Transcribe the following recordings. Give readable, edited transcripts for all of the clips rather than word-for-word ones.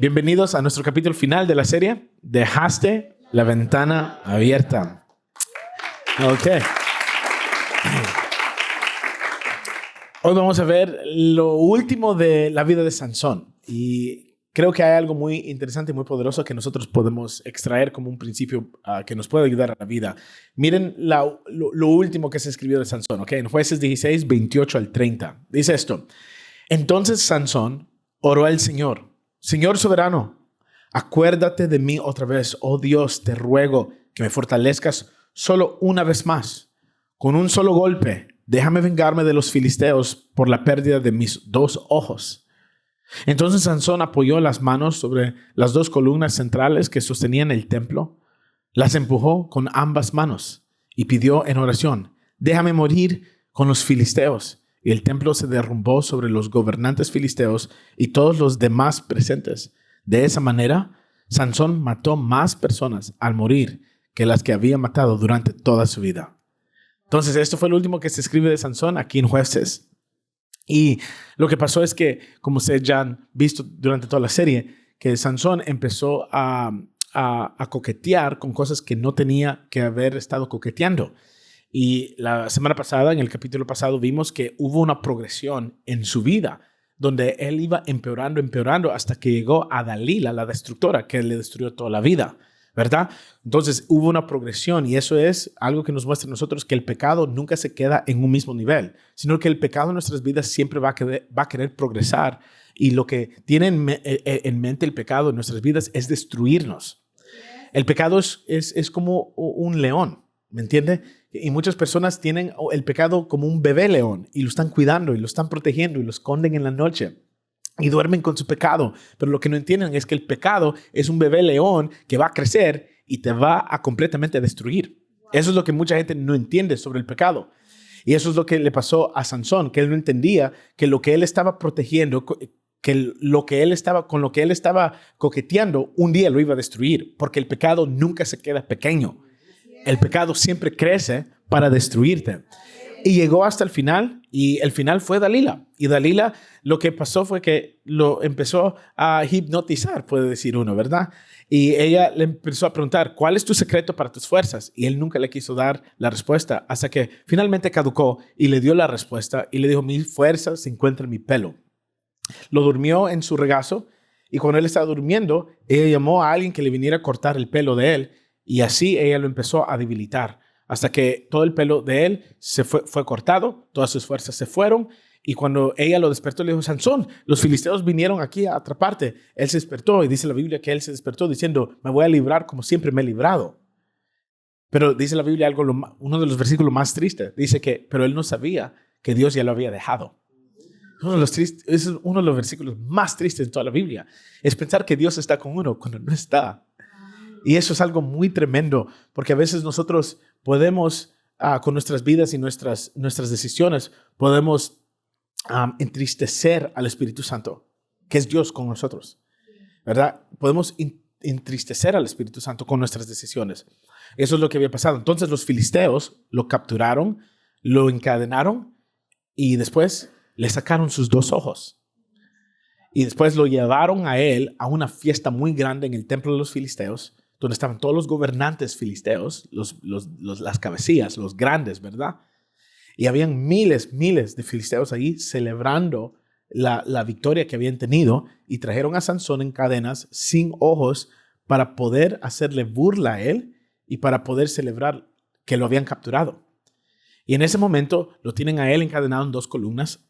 Bienvenidos a nuestro capítulo final de la serie. Dejaste la ventana abierta. Ok. Hoy vamos a ver lo último de la vida de Sansón. Y creo que hay algo muy interesante y muy poderoso que nosotros podemos extraer como un principio que nos puede ayudar a la vida. Miren lo último que se escribió de Sansón. Okay? En Jueces 16, 28 al 30. Dice esto. Entonces Sansón oró al Señor. Señor soberano, acuérdate de mí otra vez. Oh Dios, te ruego que me fortalezcas solo una vez más. Con un solo golpe, déjame vengarme de los filisteos por la pérdida de mis 2 ojos. Entonces Sansón apoyó las manos sobre las 2 columnas centrales que sostenían el templo. Las empujó con ambas manos y pidió en oración, déjame morir con los filisteos. Y el templo se derrumbó sobre los gobernantes filisteos y todos los demás presentes. De esa manera, Sansón mató más personas al morir que las que había matado durante toda su vida. Entonces, esto fue lo último que se escribe de Sansón aquí en Jueces. Y lo que pasó es que, como ustedes ya han visto durante toda la serie, que Sansón empezó a coquetear con cosas que no tenía que haber estado coqueteando. Y la semana pasada, en el capítulo pasado, vimos que hubo una progresión en su vida, donde él iba empeorando hasta que llegó a Dalila, la destructora, que le destruyó toda la vida, ¿verdad? Entonces hubo una progresión y eso es algo que nos muestra a nosotros que el pecado nunca se queda en un mismo nivel, sino que el pecado en nuestras vidas siempre va a querer progresar y lo que tiene en mente el pecado en nuestras vidas es destruirnos. El pecado es como un león, ¿me entiende? Y muchas personas tienen el pecado como un bebé león y lo están cuidando y lo están protegiendo y lo esconden en la noche y duermen con su pecado. Pero lo que no entienden es que el pecado es un bebé león que va a crecer y te va a completamente destruir. Eso es lo que mucha gente no entiende sobre el pecado. Y eso es lo que le pasó a Sansón, que él no entendía que lo que él estaba protegiendo, que con lo que él estaba coqueteando, un día lo iba a destruir, porque el pecado nunca se queda pequeño. El pecado siempre crece para destruirte. Y llegó hasta el final, y el final fue Dalila. Y Dalila, lo que pasó fue que lo empezó a hipnotizar, puede decir uno, ¿verdad? Y ella le empezó a preguntar, ¿cuál es tu secreto para tus fuerzas? Y él nunca le quiso dar la respuesta, hasta que finalmente caducó y le dio la respuesta y le dijo, mi fuerza se encuentra en mi pelo. Lo durmió en su regazo, y cuando él estaba durmiendo, ella llamó a alguien que le viniera a cortar el pelo de él. Y así ella lo empezó a debilitar hasta que todo el pelo de él fue cortado, todas sus fuerzas se fueron. Y cuando ella lo despertó, le dijo, Sansón, los filisteos vinieron aquí a atraparte. Él se despertó y dice la Biblia que él se despertó diciendo, me voy a librar como siempre me he librado. Pero dice la Biblia uno de los versículos más tristes. Dice que, pero él no sabía que Dios ya lo había dejado. Es uno de los versículos más tristes en toda la Biblia. Es pensar que Dios está con uno cuando no está. Y eso es algo muy tremendo, porque a veces nosotros podemos, con nuestras vidas y nuestras decisiones, podemos entristecer al Espíritu Santo, que es Dios con nosotros, ¿verdad? Podemos entristecer al Espíritu Santo con nuestras decisiones. Eso es lo que había pasado. Entonces los filisteos lo capturaron, lo encadenaron y después le sacaron sus 2 ojos. Y después lo llevaron a él a una fiesta muy grande en el templo de los filisteos, donde estaban todos los gobernantes filisteos, las cabecillas, los grandes, ¿verdad? Y habían miles de filisteos ahí celebrando la victoria que habían tenido y trajeron a Sansón en cadenas sin ojos para poder hacerle burla a él y para poder celebrar que lo habían capturado. Y en ese momento lo tienen a él encadenado en 2 columnas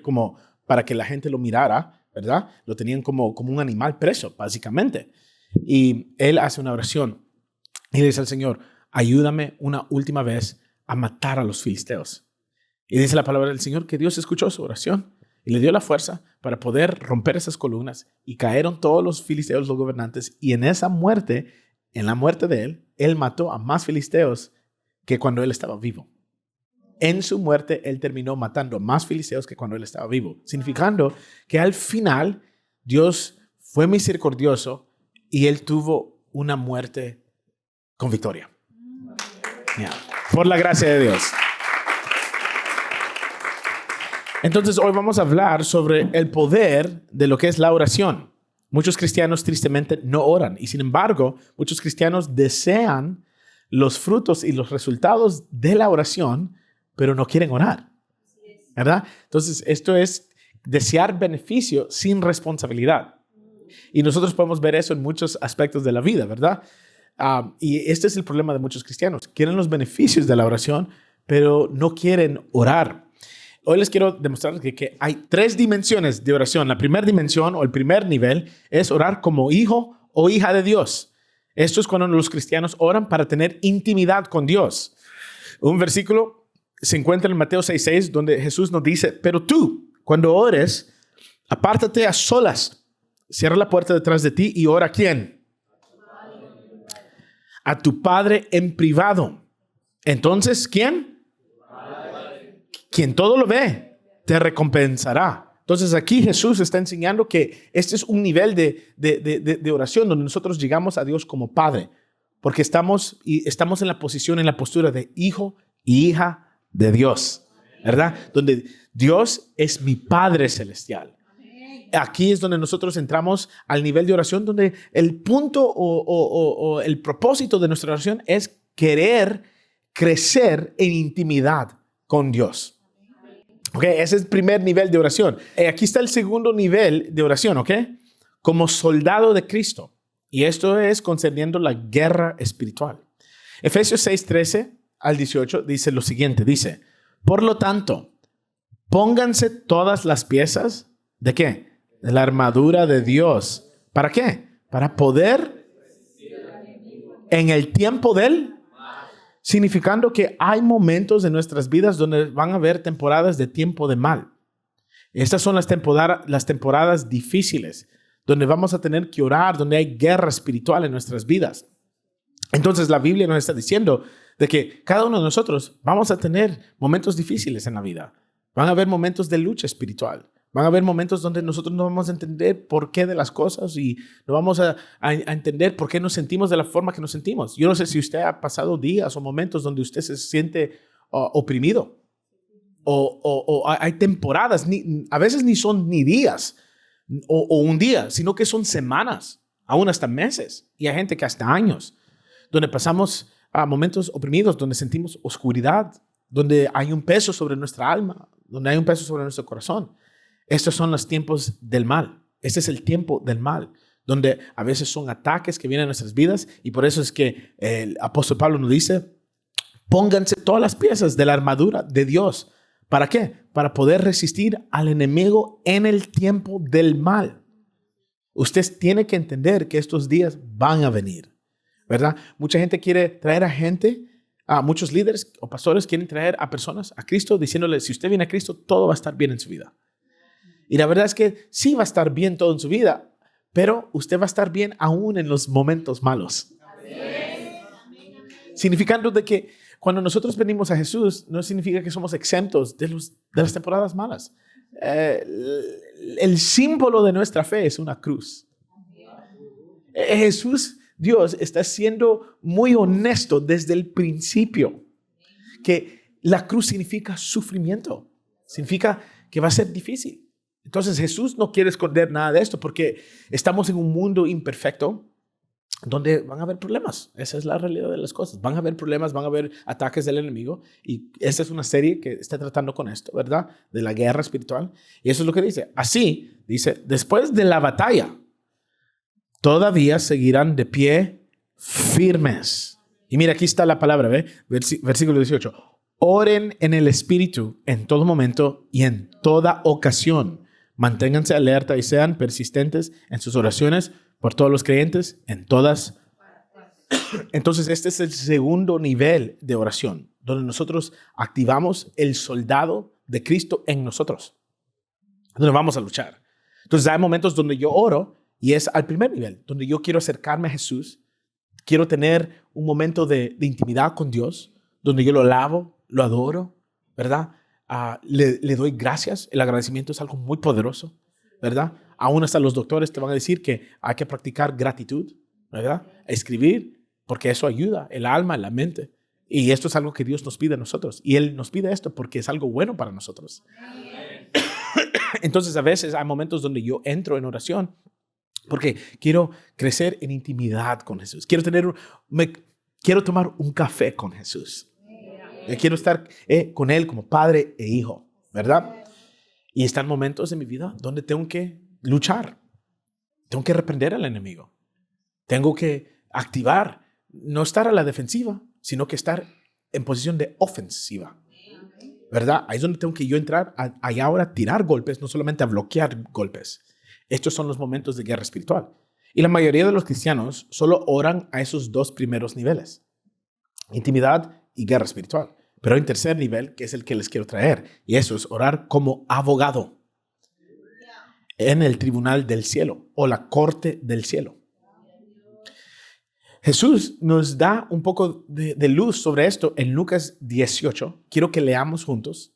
como para que la gente lo mirara, ¿verdad? Lo tenían como un animal preso, básicamente. Y él hace una oración y le dice al Señor, ayúdame una última vez a matar a los filisteos. Y dice la palabra del Señor que Dios escuchó su oración y le dio la fuerza para poder romper esas columnas y cayeron todos los filisteos, los gobernantes, y en la muerte de él mató a más filisteos que cuando él estaba vivo. En su muerte, él terminó matando a más filisteos que cuando él estaba vivo, significando que al final Dios fue misericordioso y él tuvo una muerte con victoria. Yeah. Por la gracia de Dios. Entonces, hoy vamos a hablar sobre el poder de lo que es la oración. Muchos cristianos tristemente no oran y sin embargo, muchos cristianos desean los frutos y los resultados de la oración, pero no quieren orar, ¿verdad? Entonces, esto es desear beneficio sin responsabilidad. Y nosotros podemos ver eso en muchos aspectos de la vida, ¿verdad? Y este es el problema de muchos cristianos. Quieren los beneficios de la oración, pero no quieren orar. Hoy les quiero demostrar que hay 3 dimensiones de oración. La primera dimensión o el primer nivel es orar como hijo o hija de Dios. Esto es cuando los cristianos oran para tener intimidad con Dios. Un versículo se encuentra en Mateo 6:6 donde Jesús nos dice, pero tú, cuando ores, apártate a solas, cierra la puerta detrás de ti y ora ¿a quién? A tu Padre en privado. Entonces, ¿quién? Quien todo lo ve, te recompensará. Entonces aquí Jesús está enseñando que este es un nivel de oración donde nosotros llegamos a Dios como Padre, porque estamos en la posición, en la postura de hijo y hija de Dios, ¿verdad? Donde Dios es mi Padre celestial. Aquí es donde nosotros entramos al nivel de oración, donde el punto o el propósito de nuestra oración es querer crecer en intimidad con Dios. Ok, ese es el primer nivel de oración. Aquí está el segundo nivel de oración, ok, como soldado de Cristo. Y esto es concerniendo la guerra espiritual. Efesios 6:13 al 18 dice lo siguiente, dice, por lo tanto, pónganse todas las piezas, ¿de qué? De la armadura de Dios. ¿Para qué? Para poder en el tiempo del significando que hay momentos en nuestras vidas donde van a haber temporadas de tiempo de mal. Estas son las temporadas difíciles, donde vamos a tener que orar, donde hay guerra espiritual en nuestras vidas. Entonces la Biblia nos está diciendo de que cada uno de nosotros vamos a tener momentos difíciles en la vida. Van a haber momentos de lucha espiritual. Van a haber momentos donde nosotros no vamos a entender por qué de las cosas y no vamos a entender por qué nos sentimos de la forma que nos sentimos. Yo no sé si usted ha pasado días o momentos donde usted se siente oprimido. O hay temporadas, a veces ni son ni días o un día, sino que son semanas, aún hasta meses. Y hay gente que hasta años, donde pasamos momentos oprimidos, donde sentimos oscuridad, donde hay un peso sobre nuestra alma, donde hay un peso sobre nuestro corazón. Estos son los tiempos del mal. Este es el tiempo del mal, donde a veces son ataques que vienen a nuestras vidas y por eso es que el apóstol Pablo nos dice, pónganse todas las piezas de la armadura de Dios. ¿Para qué? Para poder resistir al enemigo en el tiempo del mal. Usted tiene que entender que estos días van a venir, ¿verdad? Mucha gente quiere traer a gente, muchos líderes o pastores quieren traer a personas a Cristo diciéndole, si usted viene a Cristo, todo va a estar bien en su vida. Y la verdad es que sí va a estar bien todo en su vida, pero usted va a estar bien aún en los momentos malos. Significando de que cuando nosotros venimos a Jesús, no significa que somos exentos de las temporadas malas. El símbolo de nuestra fe es una cruz. Jesús, Dios, está siendo muy honesto desde el principio, que la cruz significa sufrimiento, significa que va a ser difícil. Entonces Jesús no quiere esconder nada de esto porque estamos en un mundo imperfecto donde van a haber problemas. Esa es la realidad de las cosas. Van a haber problemas, van a haber ataques del enemigo y esta es una serie que está tratando con esto, ¿verdad? De la guerra espiritual. Y eso es lo que dice. Así, dice, después de la batalla, todavía seguirán de pie firmes. Y mira, aquí está la palabra, ¿ve? Versículo 18. Oren en el Espíritu en todo momento y en toda ocasión. Manténganse alerta y sean persistentes en sus oraciones por todos los creyentes en todas. Entonces, este es el segundo nivel de oración, donde nosotros activamos el soldado de Cristo en nosotros, donde vamos a luchar. Entonces, hay momentos donde yo oro y es al primer nivel, donde yo quiero acercarme a Jesús, quiero tener un momento de intimidad con Dios, donde yo lo alabo, lo adoro, ¿verdad? Le doy gracias. El agradecimiento es algo muy poderoso, ¿verdad? Aún hasta los doctores te van a decir que hay que practicar gratitud, ¿verdad? Escribir, porque eso ayuda el alma, la mente. Y esto es algo que Dios nos pide a nosotros. Y Él nos pide esto porque es algo bueno para nosotros. Entonces, a veces hay momentos donde yo entro en oración Porque quiero crecer en intimidad con Jesús. Quiero tomar un café con Jesús. Quiero estar con Él como padre e hijo, ¿verdad? Y están momentos en mi vida donde tengo que luchar. Tengo que reprender al enemigo. Tengo que activar, no estar a la defensiva, sino que estar en posición de ofensiva, ¿verdad? Ahí es donde tengo que yo entrar allá ahora a tirar golpes, no solamente a bloquear golpes. Estos son los momentos de guerra espiritual. Y la mayoría de los cristianos solo oran a esos dos primeros niveles, intimidad y guerra espiritual. Pero hay un tercer nivel que es el que les quiero traer, y eso es orar como abogado en el tribunal del cielo o la corte del cielo. Jesús nos da un poco de luz sobre esto en Lucas 18. Quiero que leamos juntos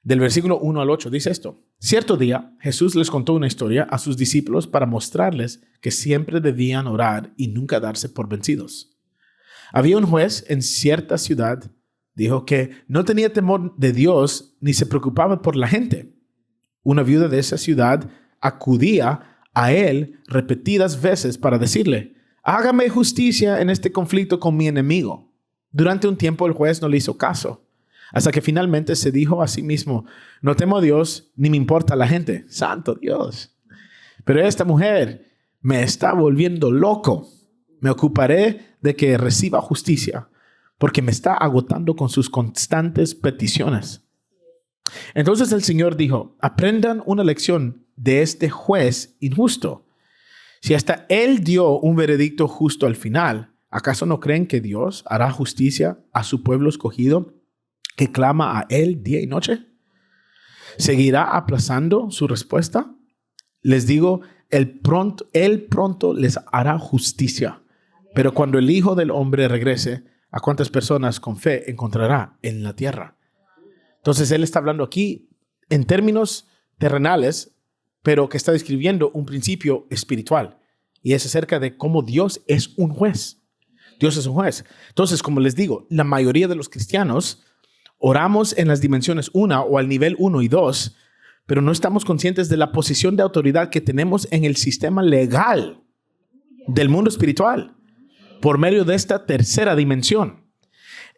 del versículo 1 al 8. Dice esto: cierto día Jesús les contó una historia a sus discípulos para mostrarles que siempre debían orar y nunca darse por vencidos. Había un juez en cierta ciudad, dijo, que no tenía temor de Dios ni se preocupaba por la gente. Una viuda de esa ciudad acudía a él repetidas veces para decirle: hágame justicia en este conflicto con mi enemigo. Durante un tiempo el juez no le hizo caso, hasta que finalmente se dijo a sí mismo: no temo a Dios ni me importa la gente. Santo Dios. Pero esta mujer me está volviendo loco. Me ocuparé de que reciba justicia, porque me está agotando con sus constantes peticiones. Entonces el Señor dijo: aprendan una lección de este juez injusto. Si hasta él dio un veredicto justo al final, ¿acaso no creen que Dios hará justicia a su pueblo escogido que clama a él día y noche? ¿Seguirá aplazando su respuesta? Les digo, él pronto les hará justicia. Pero cuando el Hijo del Hombre regrese, ¿a cuántas personas con fe encontrará en la tierra? Entonces él está hablando aquí en términos terrenales, pero que está describiendo un principio espiritual. Y es acerca de cómo Dios es un juez. Dios es un juez. Entonces, como les digo, la mayoría de los cristianos oramos en las dimensiones 1 o al nivel 1 y 2, pero no estamos conscientes de la posición de autoridad que tenemos en el sistema legal del mundo espiritual por medio de esta tercera dimensión.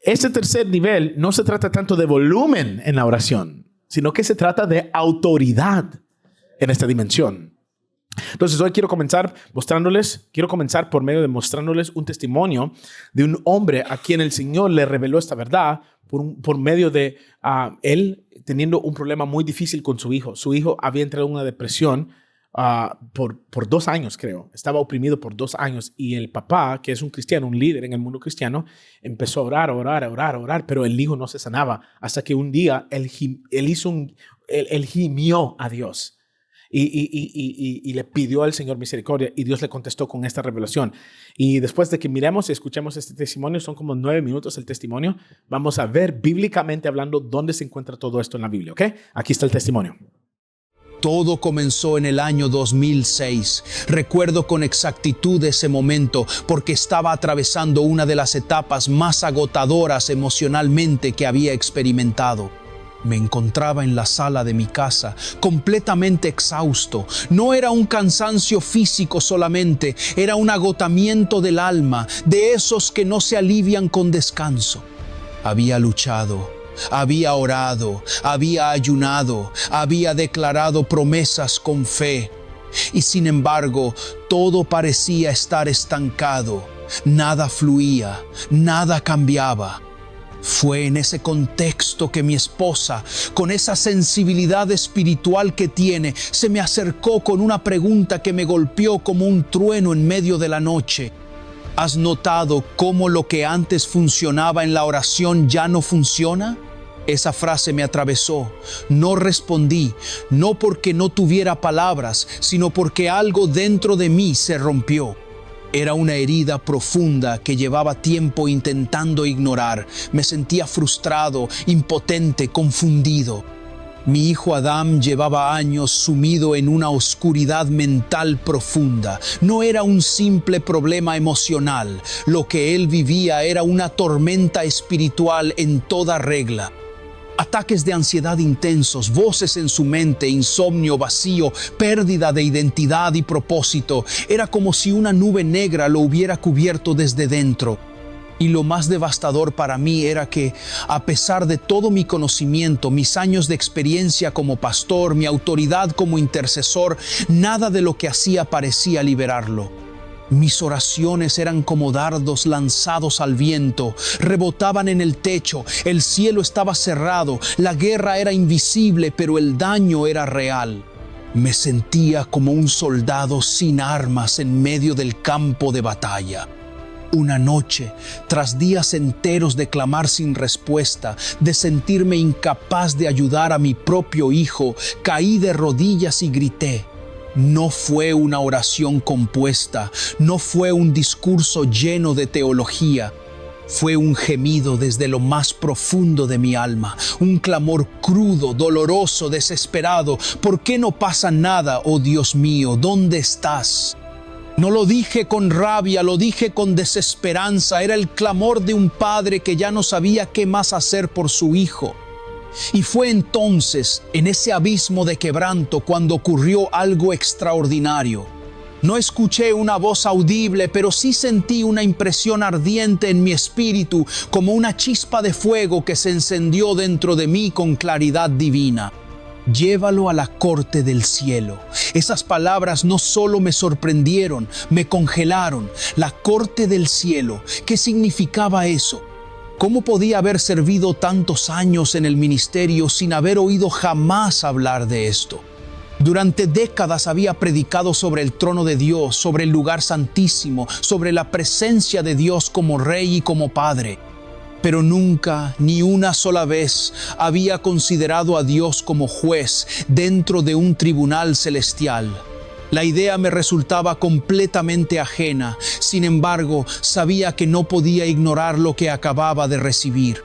Este tercer nivel no se trata tanto de volumen en la oración, sino que se trata de autoridad en esta dimensión. Entonces hoy quiero comenzar por medio de mostrándoles un testimonio de un hombre a quien el Señor le reveló esta verdad por medio de él teniendo un problema muy difícil con su hijo. Su hijo había entrado en una depresión por 2 años, creo. Estaba oprimido por 2 años y el papá, que es un cristiano, un líder en el mundo cristiano, empezó a orar, pero el hijo no se sanaba hasta que un día él gimió a Dios. Y le pidió al Señor misericordia y Dios le contestó con esta revelación. Y después de que miremos y escuchemos este testimonio, son como 9 minutos el testimonio, vamos a ver bíblicamente hablando dónde se encuentra todo esto en la Biblia, ¿ok? Aquí está el testimonio. Todo comenzó en el año 2006. Recuerdo con exactitud ese momento porque estaba atravesando una de las etapas más agotadoras emocionalmente que había experimentado. Me encontraba en la sala de mi casa, completamente exhausto. No era un cansancio físico solamente, era un agotamiento del alma, de esos que no se alivian con descanso. Había luchado, había orado, había ayunado, había declarado promesas con fe. Y sin embargo, todo parecía estar estancado. Nada fluía, nada cambiaba. Fue en ese contexto que mi esposa, con esa sensibilidad espiritual que tiene, se me acercó con una pregunta que me golpeó como un trueno en medio de la noche. ¿Has notado cómo lo que antes funcionaba en la oración ya no funciona? Esa frase me atravesó. No respondí, no porque no tuviera palabras, sino porque algo dentro de mí se rompió. Era una herida profunda que llevaba tiempo intentando ignorar. Me sentía frustrado, impotente, confundido. Mi hijo Adam llevaba años sumido en una oscuridad mental profunda. No era un simple problema emocional. Lo que él vivía era una tormenta espiritual en toda regla. Ataques de ansiedad intensos, voces en su mente, insomnio, vacío, pérdida de identidad y propósito. Era como si una nube negra lo hubiera cubierto desde dentro. Y lo más devastador para mí era que, a pesar de todo mi conocimiento, mis años de experiencia como pastor, mi autoridad como intercesor, nada de lo que hacía parecía liberarlo. Mis oraciones eran como dardos lanzados al viento, rebotaban en el techo, el cielo estaba cerrado, la guerra era invisible, pero el daño era real. Me sentía como un soldado sin armas en medio del campo de batalla. Una noche, tras días enteros de clamar sin respuesta, de sentirme incapaz de ayudar a mi propio hijo, caí de rodillas y grité. No fue una oración compuesta, no fue un discurso lleno de teología. Fue un gemido desde lo más profundo de mi alma, un clamor crudo, doloroso, desesperado. ¿Por qué no pasa nada, oh Dios mío? ¿Dónde estás? No lo dije con rabia, lo dije con desesperanza. Era el clamor de un padre que ya no sabía qué más hacer por su hijo. Y fue entonces, en ese abismo de quebranto, cuando ocurrió algo extraordinario. No escuché una voz audible, pero sí sentí una impresión ardiente en mi espíritu, como una chispa de fuego que se encendió dentro de mí con claridad divina. Llévalo a la corte del cielo. Esas palabras no solo me sorprendieron, me congelaron. La corte del cielo. ¿Qué significaba eso? ¿Cómo podía haber servido tantos años en el ministerio sin haber oído jamás hablar de esto? Durante décadas había predicado sobre el trono de Dios, sobre el lugar santísimo, sobre la presencia de Dios como Rey y como Padre. Pero nunca, ni una sola vez, había considerado a Dios como juez dentro de un tribunal celestial. La idea me resultaba completamente ajena. Sin embargo, sabía que no podía ignorar lo que acababa de recibir.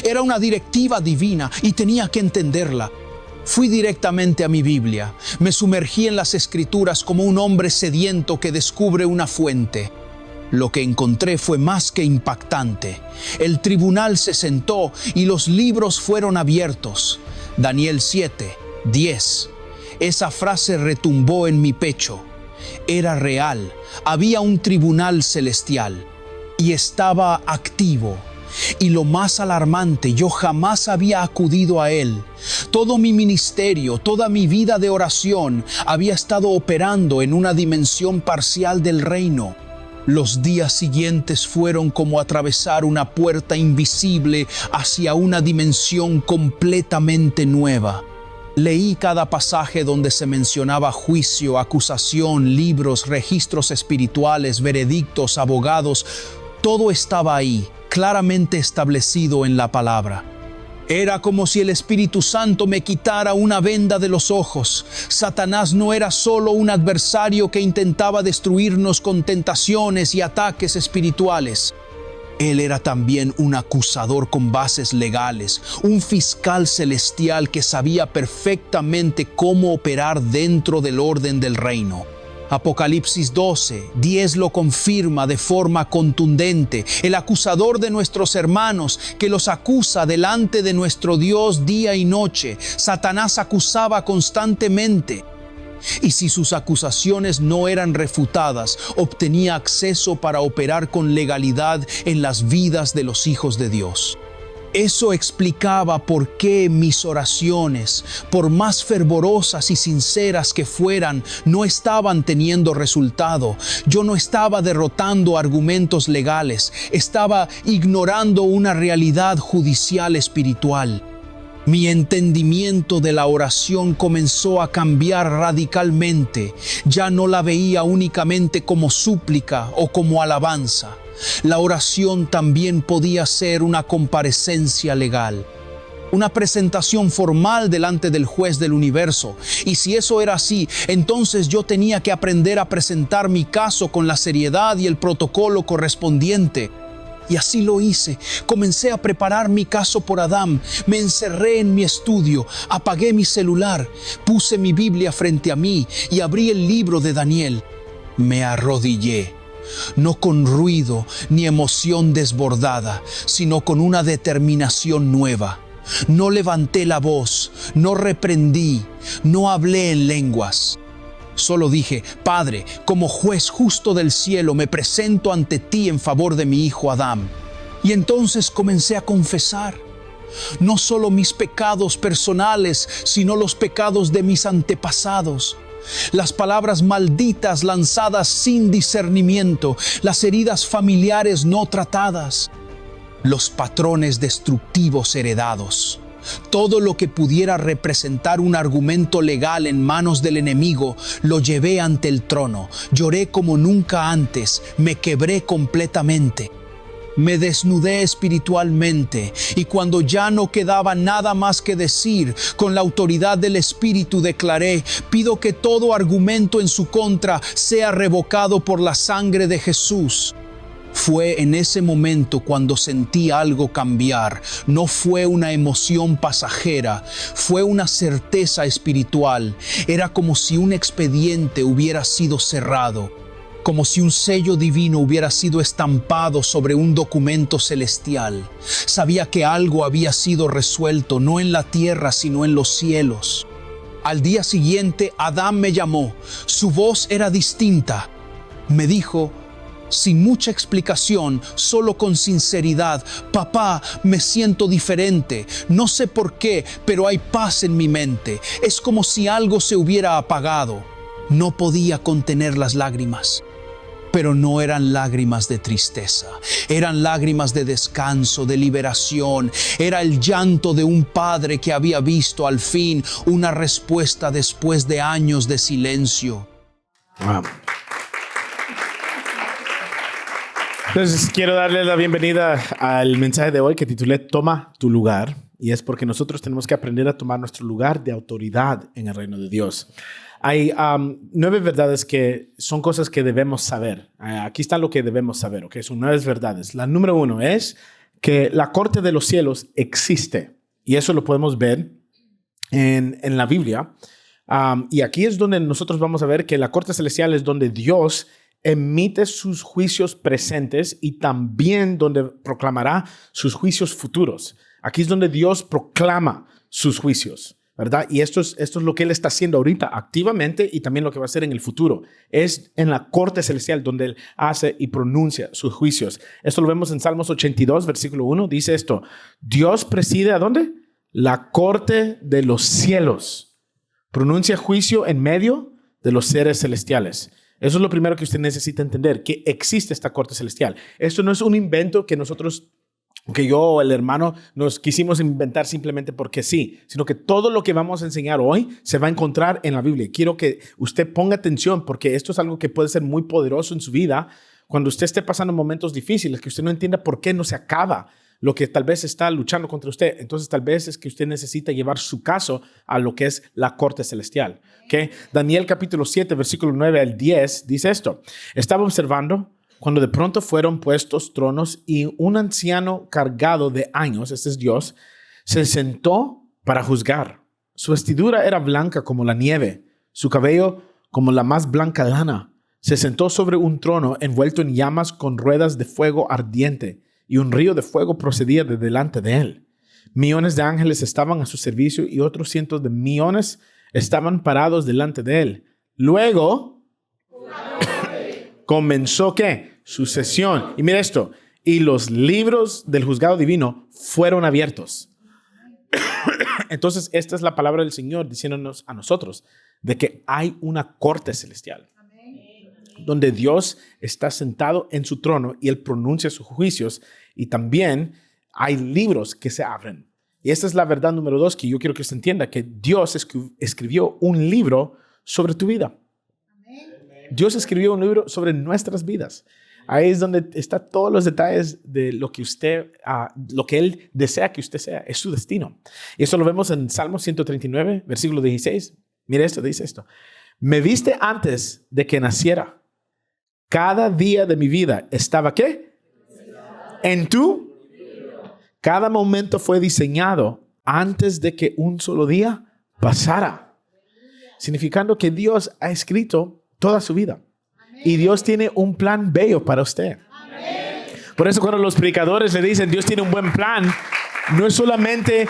Era una directiva divina y tenía que entenderla. Fui directamente a mi Biblia. Me sumergí en las Escrituras como un hombre sediento que descubre una fuente. Lo que encontré fue más que impactante. El tribunal se sentó y los libros fueron abiertos. Daniel 7:10. Esa frase retumbó en mi pecho. Era real. Había un tribunal celestial y estaba activo. Y lo más alarmante, yo jamás había acudido a él. Todo mi ministerio, toda mi vida de oración había estado operando en una dimensión parcial del reino. Los días siguientes fueron como atravesar una puerta invisible hacia una dimensión completamente nueva. Leí cada pasaje donde se mencionaba juicio, acusación, libros, registros espirituales, veredictos, abogados. Todo estaba ahí, claramente establecido en la palabra. Era como si el Espíritu Santo me quitara una venda de los ojos. Satanás no era solo un adversario que intentaba destruirnos con tentaciones y ataques espirituales. Él era también un acusador con bases legales, un fiscal celestial que sabía perfectamente cómo operar dentro del orden del reino. Apocalipsis 12:10 lo confirma de forma contundente. El acusador de nuestros hermanos que los acusa delante de nuestro Dios día y noche. Satanás acusaba constantemente. Y si sus acusaciones no eran refutadas, obtenía acceso para operar con legalidad en las vidas de los hijos de Dios. Eso explicaba por qué mis oraciones, por más fervorosas y sinceras que fueran, no estaban teniendo resultado. Yo no estaba derrotando argumentos legales, estaba ignorando una realidad judicial espiritual. Mi entendimiento de la oración comenzó a cambiar radicalmente. Ya no la veía únicamente como súplica o como alabanza. La oración también podía ser una comparecencia legal, una presentación formal delante del juez del universo. Y si eso era así, entonces yo tenía que aprender a presentar mi caso con la seriedad y el protocolo correspondiente. Y así lo hice. Comencé a preparar mi caso por Adán. Me encerré en mi estudio, apagué mi celular, puse mi Biblia frente a mí y abrí el libro de Daniel. Me arrodillé, no con ruido ni emoción desbordada, sino con una determinación nueva. No levanté la voz, no reprendí, no hablé en lenguas. Solo dije: Padre, como juez justo del cielo, me presento ante ti en favor de mi hijo Adán. Y entonces comencé a confesar, no solo mis pecados personales, sino los pecados de mis antepasados. Las palabras malditas lanzadas sin discernimiento, las heridas familiares no tratadas, los patrones destructivos heredados. Todo lo que pudiera representar un argumento legal en manos del enemigo, lo llevé ante el trono. Lloré como nunca antes, me quebré completamente. Me desnudé espiritualmente, y cuando ya no quedaba nada más que decir, con la autoridad del Espíritu declaré: pido que todo argumento en su contra sea revocado por la sangre de Jesús. Fue en ese momento cuando sentí algo cambiar. No fue una emoción pasajera, fue una certeza espiritual. Era como si un expediente hubiera sido cerrado, como si un sello divino hubiera sido estampado sobre un documento celestial. Sabía que algo había sido resuelto, no en la tierra, sino en los cielos. Al día siguiente, Adán me llamó. Su voz era distinta. Me dijo, sin mucha explicación, solo con sinceridad: papá, me siento diferente. No sé por qué, pero hay paz en mi mente. Es como si algo se hubiera apagado. No podía contener las lágrimas. Pero no eran lágrimas de tristeza, eran lágrimas de descanso, de liberación. Era el llanto de un padre que había visto al fin una respuesta después de años de silencio. Wow. Entonces quiero darle la bienvenida al mensaje de hoy que titulé Toma tu lugar. Y es porque nosotros tenemos que aprender a tomar nuestro lugar de autoridad en el reino de Dios. Hay 9 verdades que son cosas que debemos saber. Aquí está lo que debemos saber, ¿ok? Son 9 verdades. La número 1 es que la corte de los cielos existe. Y eso lo podemos ver en la Biblia. Y aquí es donde nosotros vamos a ver que la corte celestial es donde Dios emite sus juicios presentes y también donde proclamará sus juicios futuros. Aquí es donde Dios proclama sus juicios, ¿verdad? Y esto es lo que Él está haciendo ahorita activamente y también lo que va a hacer en el futuro. Es en la corte celestial donde Él hace y pronuncia sus juicios. Esto lo vemos en Salmos 82, versículo 1. Dice esto: Dios preside ¿a dónde? La corte de los cielos. Pronuncia juicio en medio de los seres celestiales. Eso es lo primero que usted necesita entender, que existe esta corte celestial. Esto no es un invento que yo o el hermano nos quisimos inventar simplemente porque sí, sino que todo lo que vamos a enseñar hoy se va a encontrar en la Biblia. Quiero que usted ponga atención porque esto es algo que puede ser muy poderoso en su vida cuando usted esté pasando momentos difíciles, que usted no entienda por qué no se acaba lo que tal vez está luchando contra usted. Entonces tal vez es que usted necesita llevar su caso a lo que es la corte celestial. ¿Okay? Daniel capítulo 7, versículo 9 al 10 dice esto: estaba observando cuando de pronto fueron puestos tronos y un anciano cargado de años, este es Dios, se sentó para juzgar. Su vestidura era blanca como la nieve, su cabello como la más blanca lana. Se sentó sobre un trono envuelto en llamas con ruedas de fuego ardiente, y un río de fuego procedía de delante de él. Millones de ángeles estaban a su servicio y otros cientos de millones estaban parados delante de él. Luego comenzó ¿qué? Su sesión. Y mira esto: y los libros del juzgado divino fueron abiertos. Entonces esta es la palabra del Señor diciéndonos a nosotros de que hay una corte celestial donde Dios está sentado en su trono y Él pronuncia sus juicios, y también hay libros que se abren. Y esta es la verdad número 2 que yo quiero que usted entienda, que Dios escribió un libro sobre tu vida. Dios escribió un libro sobre nuestras vidas. Ahí es donde están todos los detalles de lo que lo que Él desea que usted sea. Es su destino. Y eso lo vemos en Salmo 139, versículo 16. Mire esto, dice esto: me viste antes de que naciera. Cada día de mi vida estaba ¿qué? En tu. Cada momento fue diseñado antes de que un solo día pasara. Significando que Dios ha escrito toda su vida. Y Dios tiene un plan bello para usted. Por eso cuando los predicadores le dicen Dios tiene un buen plan, no es solamente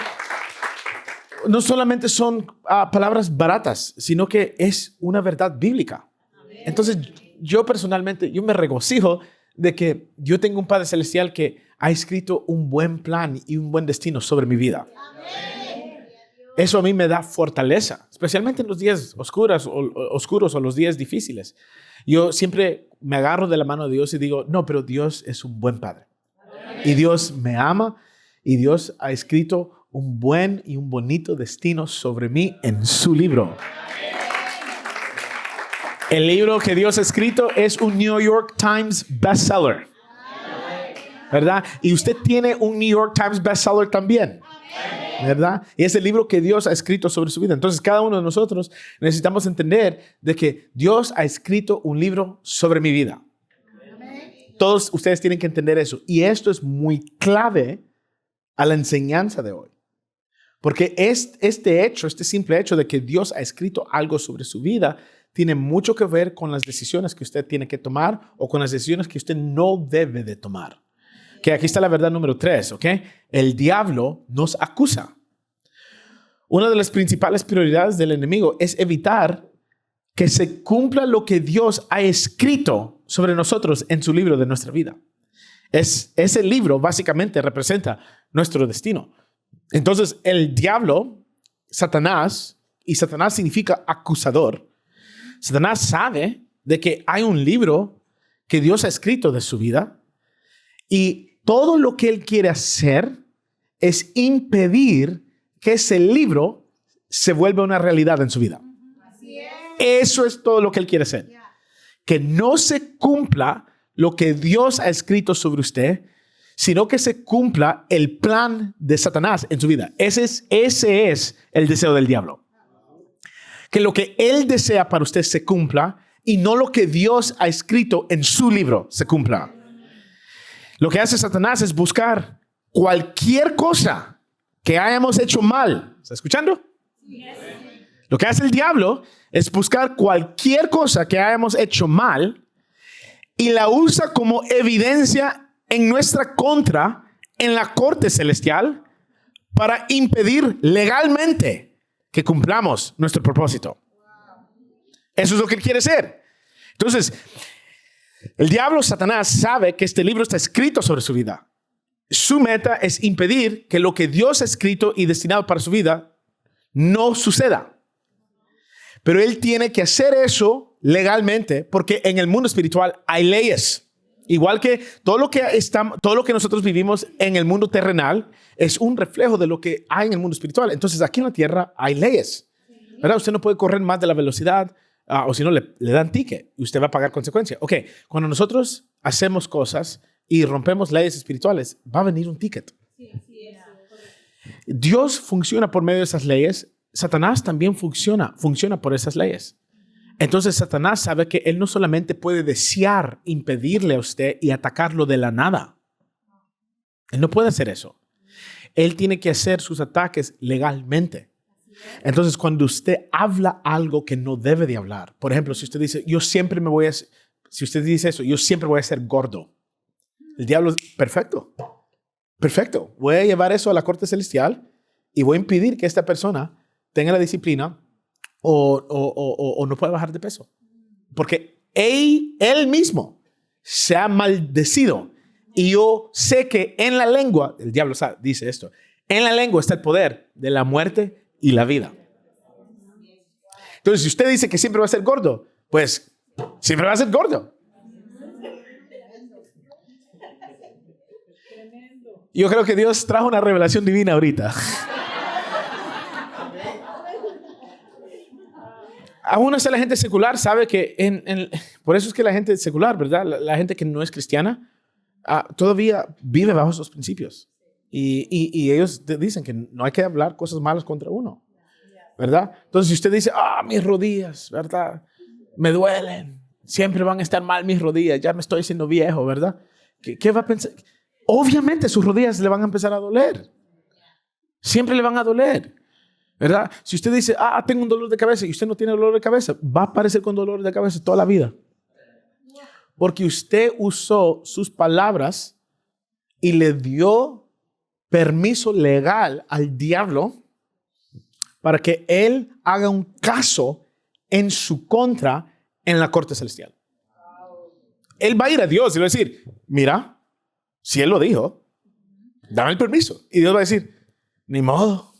no solamente son palabras baratas, sino que es una verdad bíblica. Entonces, yo personalmente, yo me regocijo de que yo tengo un Padre Celestial que ha escrito un buen plan y un buen destino sobre mi vida. Eso a mí me da fortaleza, especialmente en los días oscuros o los días difíciles. Yo siempre me agarro de la mano de Dios y digo, no, pero Dios es un buen Padre. Y Dios me ama y Dios ha escrito un buen y un bonito destino sobre mí en su libro. El libro que Dios ha escrito es un New York Times bestseller, ¿verdad? Y usted tiene un New York Times bestseller también, ¿verdad? Y es el libro que Dios ha escrito sobre su vida. Entonces, cada uno de nosotros necesitamos entender de que Dios ha escrito un libro sobre mi vida. Todos ustedes tienen que entender eso. Y esto es muy clave a la enseñanza de hoy. Porque este simple hecho de que Dios ha escrito algo sobre su vida tiene mucho que ver con las decisiones que usted tiene que tomar o con las decisiones que usted no debe de tomar. Que aquí está la verdad número 3, ¿ok? El diablo nos acusa. Una de las principales prioridades del enemigo es evitar que se cumpla lo que Dios ha escrito sobre nosotros en su libro de nuestra vida. Ese libro básicamente representa nuestro destino. Entonces, el diablo, Satanás, y Satanás significa acusador, Satanás sabe de que hay un libro que Dios ha escrito de su vida y todo lo que él quiere hacer es impedir que ese libro se vuelva una realidad en su vida. Eso es todo lo que él quiere hacer. Que no se cumpla lo que Dios ha escrito sobre usted, sino que se cumpla el plan de Satanás en su vida. Ese es el deseo del diablo. Que lo que él desea para usted se cumpla y no lo que Dios ha escrito en su libro se cumpla. Lo que hace Satanás es buscar cualquier cosa que hayamos hecho mal. ¿Está escuchando? Lo que hace el diablo es buscar cualquier cosa que hayamos hecho mal y la usa como evidencia en nuestra contra en la corte celestial para impedir legalmente que cumplamos nuestro propósito. Eso es lo que él quiere hacer. Entonces, el diablo, Satanás, sabe que este libro está escrito sobre su vida. Su meta es impedir que lo que Dios ha escrito y destinado para su vida no suceda. Pero él tiene que hacer eso legalmente porque en el mundo espiritual hay leyes. Igual que todo lo que nosotros vivimos en el mundo terrenal es un reflejo de lo que hay en el mundo espiritual. Entonces, aquí en la tierra hay leyes, ¿verdad? Usted no puede correr más de la velocidad o si no le dan ticket y usted va a pagar consecuencias. Ok, cuando nosotros hacemos cosas y rompemos leyes espirituales, va a venir un ticket. Dios funciona por medio de esas leyes. Satanás también funciona por esas leyes. Entonces Satanás sabe que él no solamente puede desear impedirle a usted y atacarlo de la nada. Él no puede hacer eso. Él tiene que hacer sus ataques legalmente. Entonces cuando usted habla algo que no debe de hablar, por ejemplo, si usted dice, si usted dice eso, yo siempre voy a ser gordo. El diablo es perfecto. Voy a llevar eso a la corte celestial y voy a impedir que esta persona tenga la disciplina o no puede bajar de peso. Porque él mismo se ha maldecido. Y yo sé que en la lengua, el diablo dice esto, en la lengua está el poder de la muerte y la vida. Entonces, si usted dice que siempre va a ser gordo, pues siempre va a ser gordo. Yo creo que Dios trajo una revelación divina ahorita. Aún hasta la gente secular sabe que por eso es que la gente secular, ¿verdad? La gente que no es cristiana todavía vive bajo esos principios. Y ellos dicen que no hay que hablar cosas malas contra uno, ¿verdad? Entonces si usted dice, mis rodillas, ¿verdad? Me duelen. Siempre van a estar mal mis rodillas. Ya me estoy haciendo viejo, ¿verdad? ¿Qué va a pensar? Obviamente sus rodillas le van a empezar a doler. Siempre le van a doler. ¿Verdad? Si usted dice, tengo un dolor de cabeza y usted no tiene dolor de cabeza, va a aparecer con dolor de cabeza toda la vida. Porque usted usó sus palabras y le dio permiso legal al diablo para que él haga un caso en su contra en la corte celestial. Él va a ir a Dios y le va a decir, mira, si él lo dijo, dame el permiso. Y Dios va a decir, ni modo.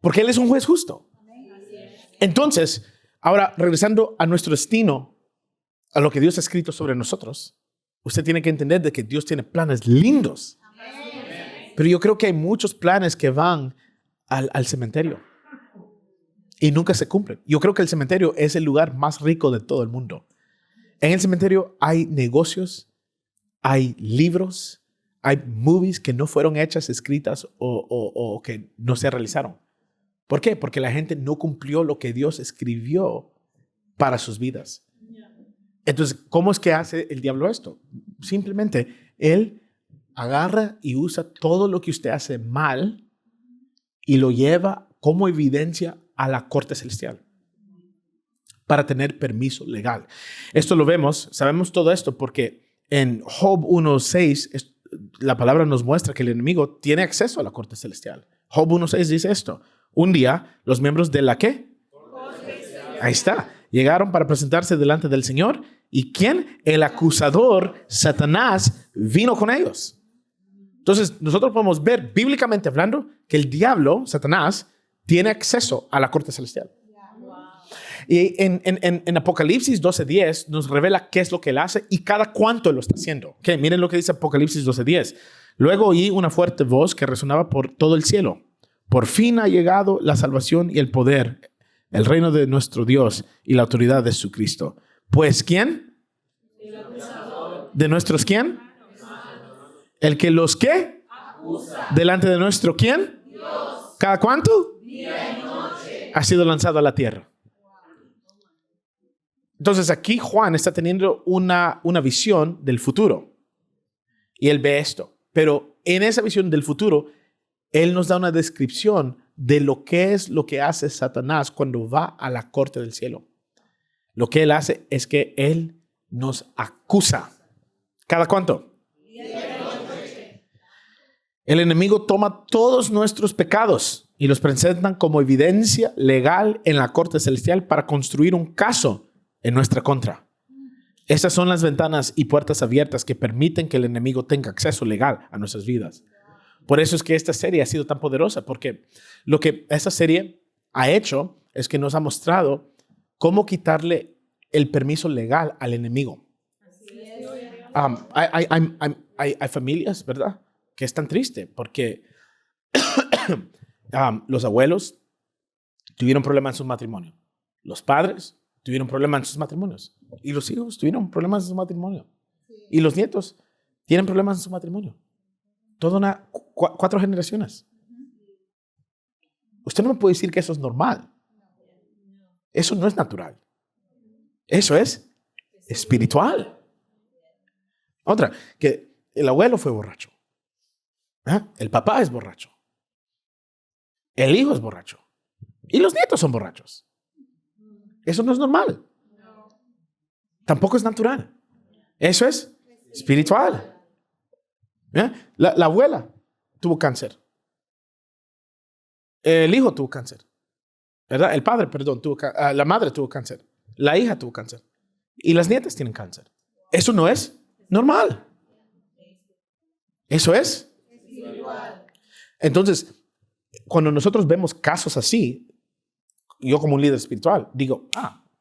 Porque él es un juez justo. Entonces, ahora regresando a nuestro destino, a lo que Dios ha escrito sobre nosotros, usted tiene que entender de que Dios tiene planes lindos. Pero yo creo que hay muchos planes que van al cementerio y nunca se cumplen. Yo creo que el cementerio es el lugar más rico de todo el mundo. En el cementerio hay negocios, hay libros, hay movies que no fueron hechas, escritas o que no se realizaron. ¿Por qué? Porque la gente no cumplió lo que Dios escribió para sus vidas. Entonces, ¿cómo es que hace el diablo esto? Simplemente, él agarra y usa todo lo que usted hace mal y lo lleva como evidencia a la corte celestial para tener permiso legal. Esto lo vemos, sabemos todo esto porque en Job 1:6 la palabra nos muestra que el enemigo tiene acceso a la corte celestial. Job 1:6 dice esto. Un día, los miembros de la ¿qué? Ahí está. Llegaron para presentarse delante del Señor. ¿Y quién? El acusador, Satanás, vino con ellos. Entonces, nosotros podemos ver, bíblicamente hablando, que el diablo, Satanás, tiene acceso a la corte celestial. Y en Apocalipsis 12:10 nos revela qué es lo que él hace y cada cuánto lo está haciendo. Okay, miren lo que dice Apocalipsis 12:10. Luego oí una fuerte voz que resonaba por todo el cielo. Por fin ha llegado la salvación y el poder, el reino de nuestro Dios y la autoridad de su Cristo. Pues, ¿quién? ¿De nuestros quién? El que los ¿qué? Acusa. ¿Delante de nuestro quién? Dios. ¿Cada cuánto? Día y noche. Ha sido lanzado a la tierra. Entonces aquí Juan está teniendo una visión del futuro. Y él ve esto. Pero en esa visión del futuro, él nos da una descripción de lo que es lo que hace Satanás cuando va a la corte del cielo. Lo que él hace es que él nos acusa. ¿Cada cuánto? El enemigo toma todos nuestros pecados y los presentan como evidencia legal en la corte celestial para construir un caso en nuestra contra. Estas son las ventanas y puertas abiertas que permiten que el enemigo tenga acceso legal a nuestras vidas. Por eso es que esta serie ha sido tan poderosa, porque lo que esta serie ha hecho es que nos ha mostrado cómo quitarle el permiso legal al enemigo. Hay familias, ¿verdad?, que están tristes porque los abuelos tuvieron problemas en su matrimonio. Los padres tuvieron problemas en sus matrimonios. Y los hijos tuvieron problemas en su matrimonio. Y los nietos tienen problemas en su matrimonio. Toda 4 generaciones. Usted no me puede decir que eso es normal. Eso no es natural. Eso es espiritual. Otra, que el abuelo fue borracho. El papá es borracho. El hijo es borracho. Y los nietos son borrachos. Eso no es normal. Tampoco es natural. Eso es espiritual. La abuela tuvo cáncer. El hijo tuvo cáncer. ¿Verdad? El padre, perdón, la madre tuvo cáncer. La hija tuvo cáncer. Y las nietas tienen cáncer. Eso no es normal. Eso es. Entonces, cuando nosotros vemos casos así, yo como un líder espiritual digo,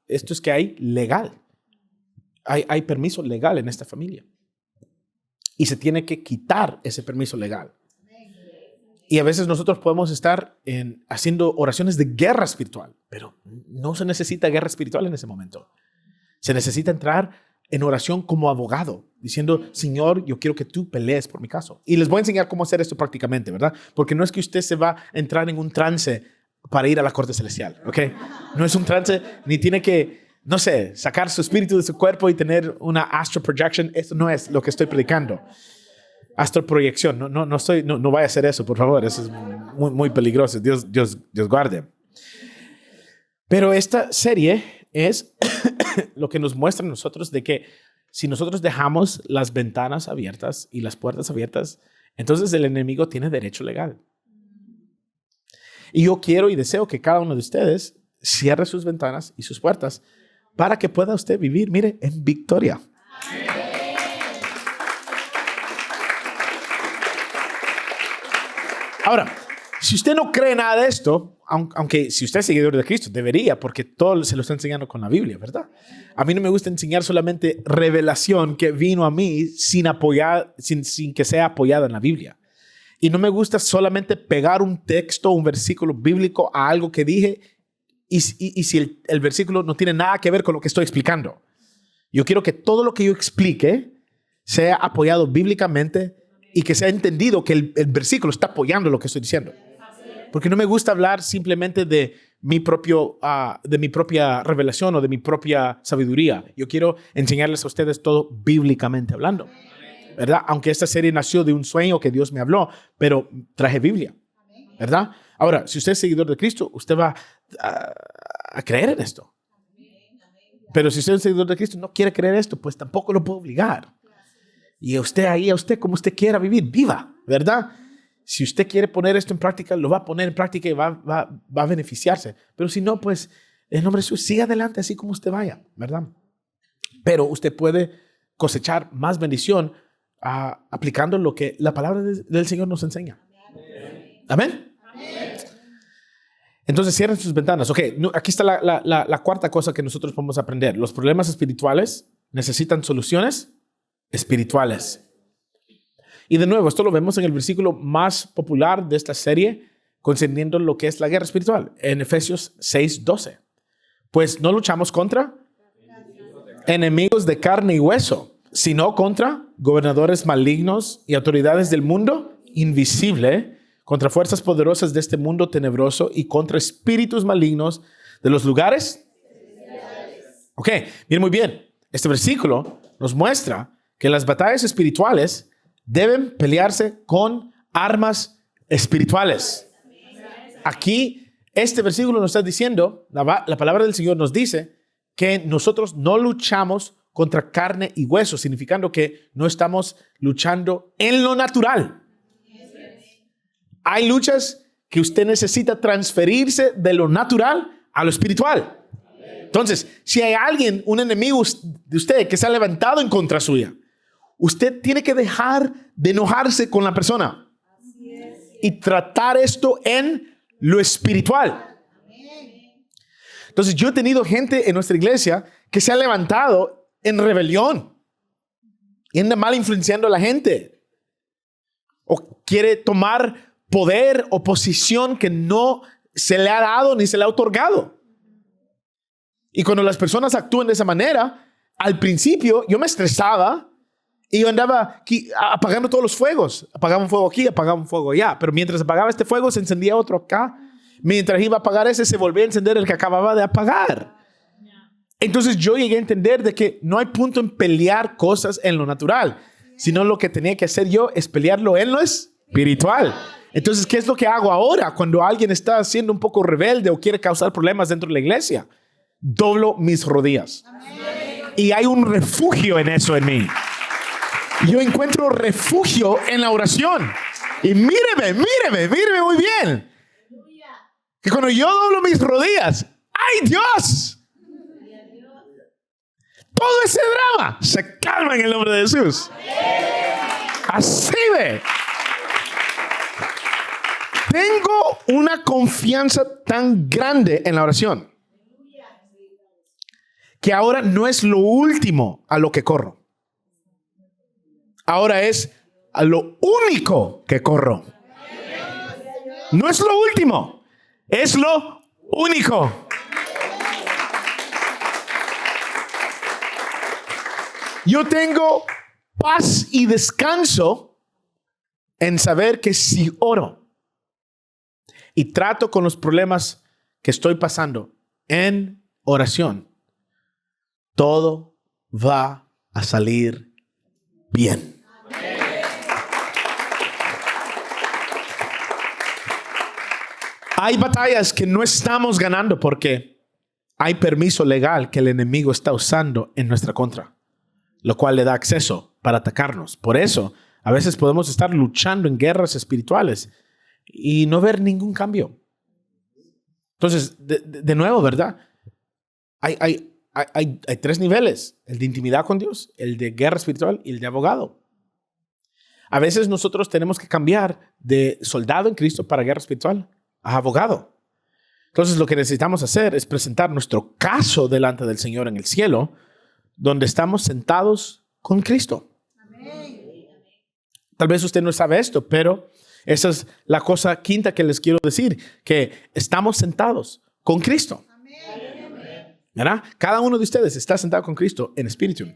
esto es que hay legal. Hay permiso legal en esta familia. Y se tiene que quitar ese permiso legal. Y a veces nosotros podemos estar haciendo oraciones de guerra espiritual, pero no se necesita guerra espiritual en ese momento. Se necesita entrar en oración como abogado, diciendo, Señor, yo quiero que tú pelees por mi caso. Y les voy a enseñar cómo hacer esto prácticamente, ¿verdad? Porque no es que usted se va a entrar en un trance para ir a la corte celestial, ¿ok? No es un trance, ni tiene que, no sé, sacar su espíritu de su cuerpo y tener una astral projection. Esto no es lo que estoy predicando. Astral proyección, no vaya a hacer eso, por favor. Eso es muy, muy peligroso. Dios guarde. Pero esta serie es lo que nos muestra a nosotros de que si nosotros dejamos las ventanas abiertas y las puertas abiertas, entonces el enemigo tiene derecho legal. Y yo quiero y deseo que cada uno de ustedes cierre sus ventanas y sus puertas para que pueda usted vivir, mire, en victoria. Ahora, si usted no cree nada de esto, aunque si usted es seguidor de Cristo, debería, porque todo se lo está enseñando con la Biblia, ¿verdad? A mí no me gusta enseñar solamente revelación que vino a mí sin que sea apoyada en la Biblia. Y no me gusta solamente pegar un texto, un versículo bíblico a algo que dije y si el versículo no tiene nada que ver con lo que estoy explicando. Yo quiero que todo lo que yo explique sea apoyado bíblicamente y que sea entendido que el versículo está apoyando lo que estoy diciendo. Porque no me gusta hablar simplemente de mi propia revelación o de mi propia sabiduría. Yo quiero enseñarles a ustedes todo bíblicamente hablando, ¿verdad? Aunque esta serie nació de un sueño que Dios me habló, pero traje Biblia, ¿verdad? Ahora, si usted es seguidor de Cristo, usted va a creer en esto. Pero si usted es un seguidor de Cristo y no quiere creer esto, pues tampoco lo puedo obligar. Y a usted como usted quiera vivir, viva, ¿verdad? Si usted quiere poner esto en práctica, lo va a poner en práctica y va a beneficiarse. Pero si no, pues en nombre de Jesús, siga adelante así como usted vaya, ¿verdad? Pero usted puede cosechar más bendición aplicando lo que la palabra del Señor nos enseña. Amén. Entonces cierren sus ventanas. Ok, aquí está la cuarta cosa que nosotros podemos aprender. Los problemas espirituales necesitan soluciones espirituales. Y de nuevo, esto lo vemos en el versículo más popular de esta serie concerniendo lo que es la guerra espiritual, en Efesios 6:12. Pues no luchamos contra enemigos de carne y hueso, sino contra gobernadores malignos y autoridades del mundo invisible, contra fuerzas poderosas de este mundo tenebroso y contra espíritus malignos de los lugares. Ok, miren muy bien. Este versículo nos muestra que las batallas espirituales deben pelearse con armas espirituales. Aquí, este versículo nos está diciendo, la palabra del Señor nos dice que nosotros no luchamos contra carne y hueso, significando que no estamos luchando en lo natural. Hay luchas que usted necesita transferirse de lo natural a lo espiritual. Entonces, si hay alguien, un enemigo de usted que se ha levantado en contra suya, usted tiene que dejar de enojarse con la persona y tratar esto en lo espiritual. Entonces, yo he tenido gente en nuestra iglesia que se ha levantado en rebelión y anda mal influenciando a la gente o quiere tomar poder o posición que no se le ha dado ni se le ha otorgado. Y cuando las personas actúan de esa manera, al principio yo me estresaba y yo andaba aquí apagando todos los fuegos. Apagaba un fuego aquí, apagaba un fuego allá. Pero mientras apagaba este fuego, se encendía otro acá. Mientras iba a apagar ese, se volvía a encender el que acababa de apagar. Entonces yo llegué a entender de que no hay punto en pelear cosas en lo natural, sino lo que tenía que hacer yo es pelearlo en lo espiritual. Entonces, ¿qué es lo que hago ahora cuando alguien está siendo un poco rebelde o quiere causar problemas dentro de la iglesia? Doblo mis rodillas. Y hay un refugio en eso en mí. Yo encuentro refugio en la oración. Y míreme muy bien. Que cuando yo doblo mis rodillas, ¡ay Dios! Todo ese drama se calma en el nombre de Jesús. Así ve. Tengo una confianza tan grande en la oración que ahora no es lo último a lo que corro. Ahora es a lo único que corro. No es lo último, es lo único. Yo tengo paz y descanso en saber que si oro y trato con los problemas que estoy pasando en oración, todo va a salir bien. Hay batallas que no estamos ganando porque hay permiso legal que el enemigo está usando en nuestra contra, lo cual le da acceso para atacarnos. Por eso, a veces podemos estar luchando en guerras espirituales y no ver ningún cambio. Entonces, de nuevo, ¿verdad? Hay tres niveles: el de intimidad con Dios, el de guerra espiritual y el de abogado. A veces nosotros tenemos que cambiar de soldado en Cristo para guerra espiritual a abogado. Entonces, lo que necesitamos hacer es presentar nuestro caso delante del Señor en el cielo, donde estamos sentados con Cristo. Amén. Tal vez usted no sabe esto, pero esa es la cosa quinta que les quiero decir, que estamos sentados con Cristo. ¿Verdad? Cada uno de ustedes está sentado con Cristo en espíritu.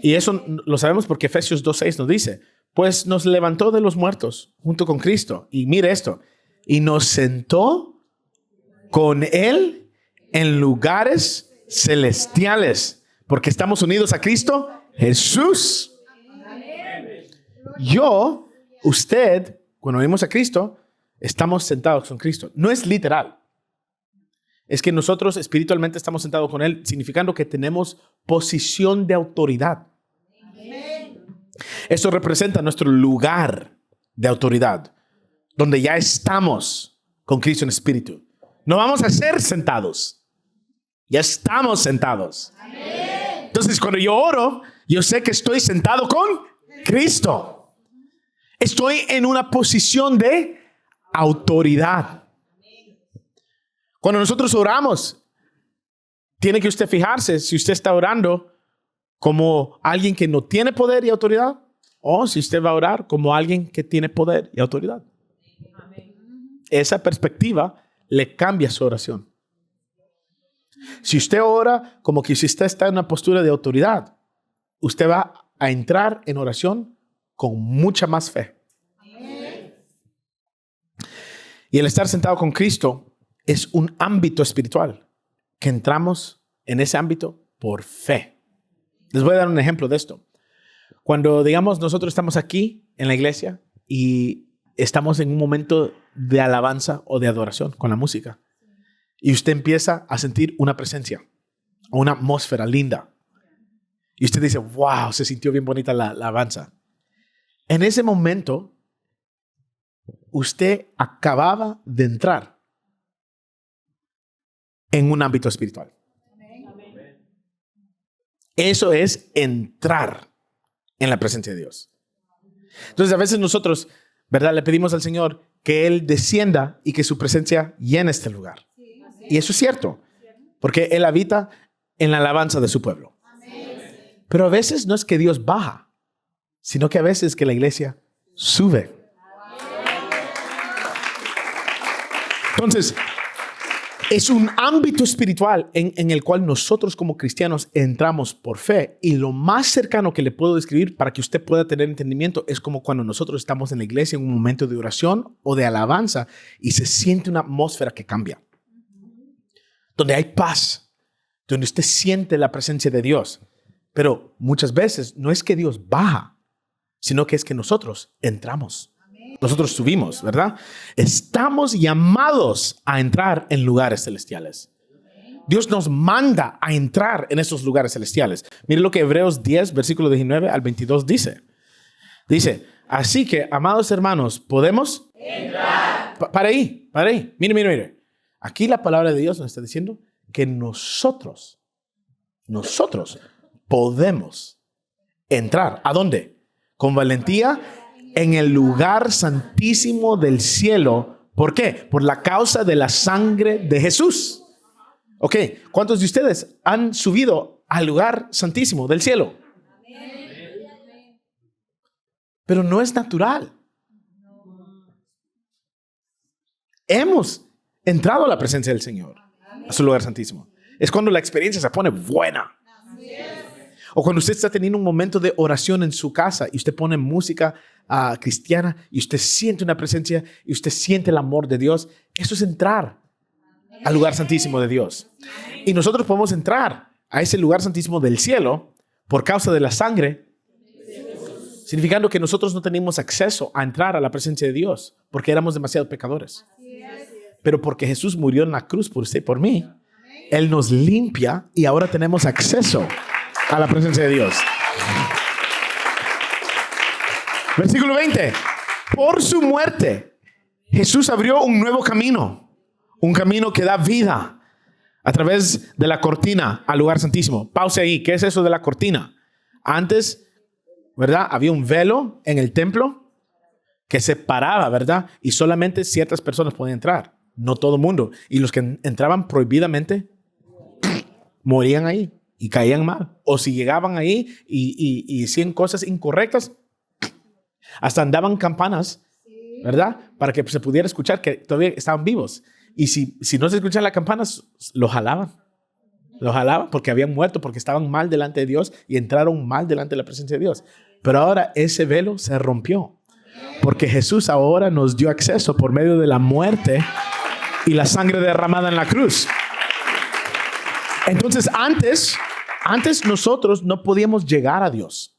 Y eso lo sabemos porque Efesios 2:6 nos dice, pues nos levantó de los muertos junto con Cristo. Y mire esto, y nos sentó con Él en lugares celestiales, porque estamos unidos a Cristo Jesús. Yo, usted, cuando venimos a Cristo, estamos sentados con Cristo. No es literal. Es que nosotros espiritualmente estamos sentados con Él, significando que tenemos posición de autoridad. Eso representa nuestro lugar de autoridad, donde ya estamos con Cristo en espíritu. No vamos a ser sentados. Ya estamos sentados. Amén. Entonces, cuando yo oro, yo sé que estoy sentado con Cristo. Estoy en una posición de autoridad. Cuando nosotros oramos, tiene que usted fijarse si usted está orando como alguien que no tiene poder y autoridad, o si usted va a orar como alguien que tiene poder y autoridad. Amén. Esa perspectiva le cambia su oración. Si usted ora como que si usted está en una postura de autoridad, usted va a entrar en oración con mucha más fe. Amén. Y el estar sentado con Cristo es un ámbito espiritual que entramos en ese ámbito por fe. Les voy a dar un ejemplo de esto. Cuando, digamos, nosotros estamos aquí en la iglesia y estamos en un momento de alabanza o de adoración con la música, y usted empieza a sentir una presencia o una atmósfera linda, y usted dice, wow, se sintió bien bonita la alabanza. En ese momento, usted acababa de entrar en un ámbito espiritual. Eso es entrar en la presencia de Dios. Entonces, a veces nosotros, ¿verdad?, le pedimos al Señor que Él descienda y que su presencia llene este lugar. Y eso es cierto, porque Él habita en la alabanza de su pueblo. Pero a veces no es que Dios baja, sino que a veces que la iglesia sube. Entonces, es un ámbito espiritual en el cual nosotros como cristianos entramos por fe. Y lo más cercano que le puedo describir para que usted pueda tener entendimiento es como cuando nosotros estamos en la iglesia en un momento de oración o de alabanza y se siente una atmósfera que cambia. Donde hay paz, donde usted siente la presencia de Dios. Pero muchas veces no es que Dios baja, sino que es que nosotros entramos. Nosotros subimos, ¿verdad? Estamos llamados a entrar en lugares celestiales. Dios nos manda a entrar en esos lugares celestiales. Mire lo que Hebreos 10, versículo 19 al 22 dice. Dice, así que, amados hermanos, ¿podemos? Entrar. Para ahí. Mire. Aquí la palabra de Dios nos está diciendo que nosotros podemos entrar. ¿A dónde? Con valentía en el lugar santísimo del cielo. ¿Por qué? Por la causa de la sangre de Jesús. Ok, ¿cuántos de ustedes han subido al lugar santísimo del cielo? Pero no es natural. Hemos entrado a la presencia del Señor, a su lugar santísimo. Es cuando la experiencia se pone buena. O cuando usted está teniendo un momento de oración en su casa y usted pone música cristiana y usted siente una presencia y usted siente el amor de Dios. Eso es entrar al lugar santísimo de Dios. Y nosotros podemos entrar a ese lugar santísimo del cielo por causa de la sangre, significando que nosotros no teníamos acceso a entrar a la presencia de Dios porque éramos demasiado pecadores. Pero porque Jesús murió en la cruz por usted y por mí, Él nos limpia y ahora tenemos acceso a la presencia de Dios. Versículo 20. Por su muerte, Jesús abrió un nuevo camino, Un camino que da vida a través de la cortina al lugar santísimo. Pause ahí. ¿Qué es eso de la cortina? Antes, ¿verdad? Había un velo en el templo que separaba, ¿verdad? Y solamente ciertas personas podían entrar. No todo el mundo. Y los que entraban prohibidamente morían ahí y caían mal. O si llegaban ahí y hacían cosas incorrectas, hasta andaban campanas, ¿verdad? Para que se pudiera escuchar que todavía estaban vivos. Y si no se escuchaban las campanas, los jalaban. Los jalaban porque habían muerto, porque estaban mal delante de Dios y entraron mal delante de la presencia de Dios. Pero ahora ese velo se rompió. Porque Jesús ahora nos dio acceso por medio de la muerte y la sangre derramada en la cruz. Entonces antes nosotros no podíamos llegar a Dios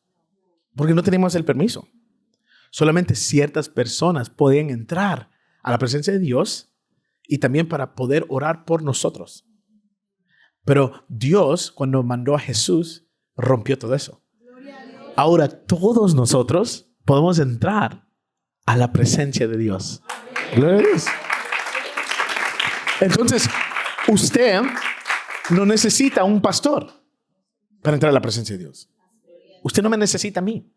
porque no teníamos el permiso. Solamente ciertas personas podían entrar a la presencia de Dios y también para poder orar por nosotros. Pero Dios, cuando mandó a Jesús, rompió todo eso. Ahora todos nosotros podemos entrar a la presencia de Dios. Gloria a Dios. Entonces, usted no necesita un pastor para entrar a la presencia de Dios. Usted no me necesita a mí.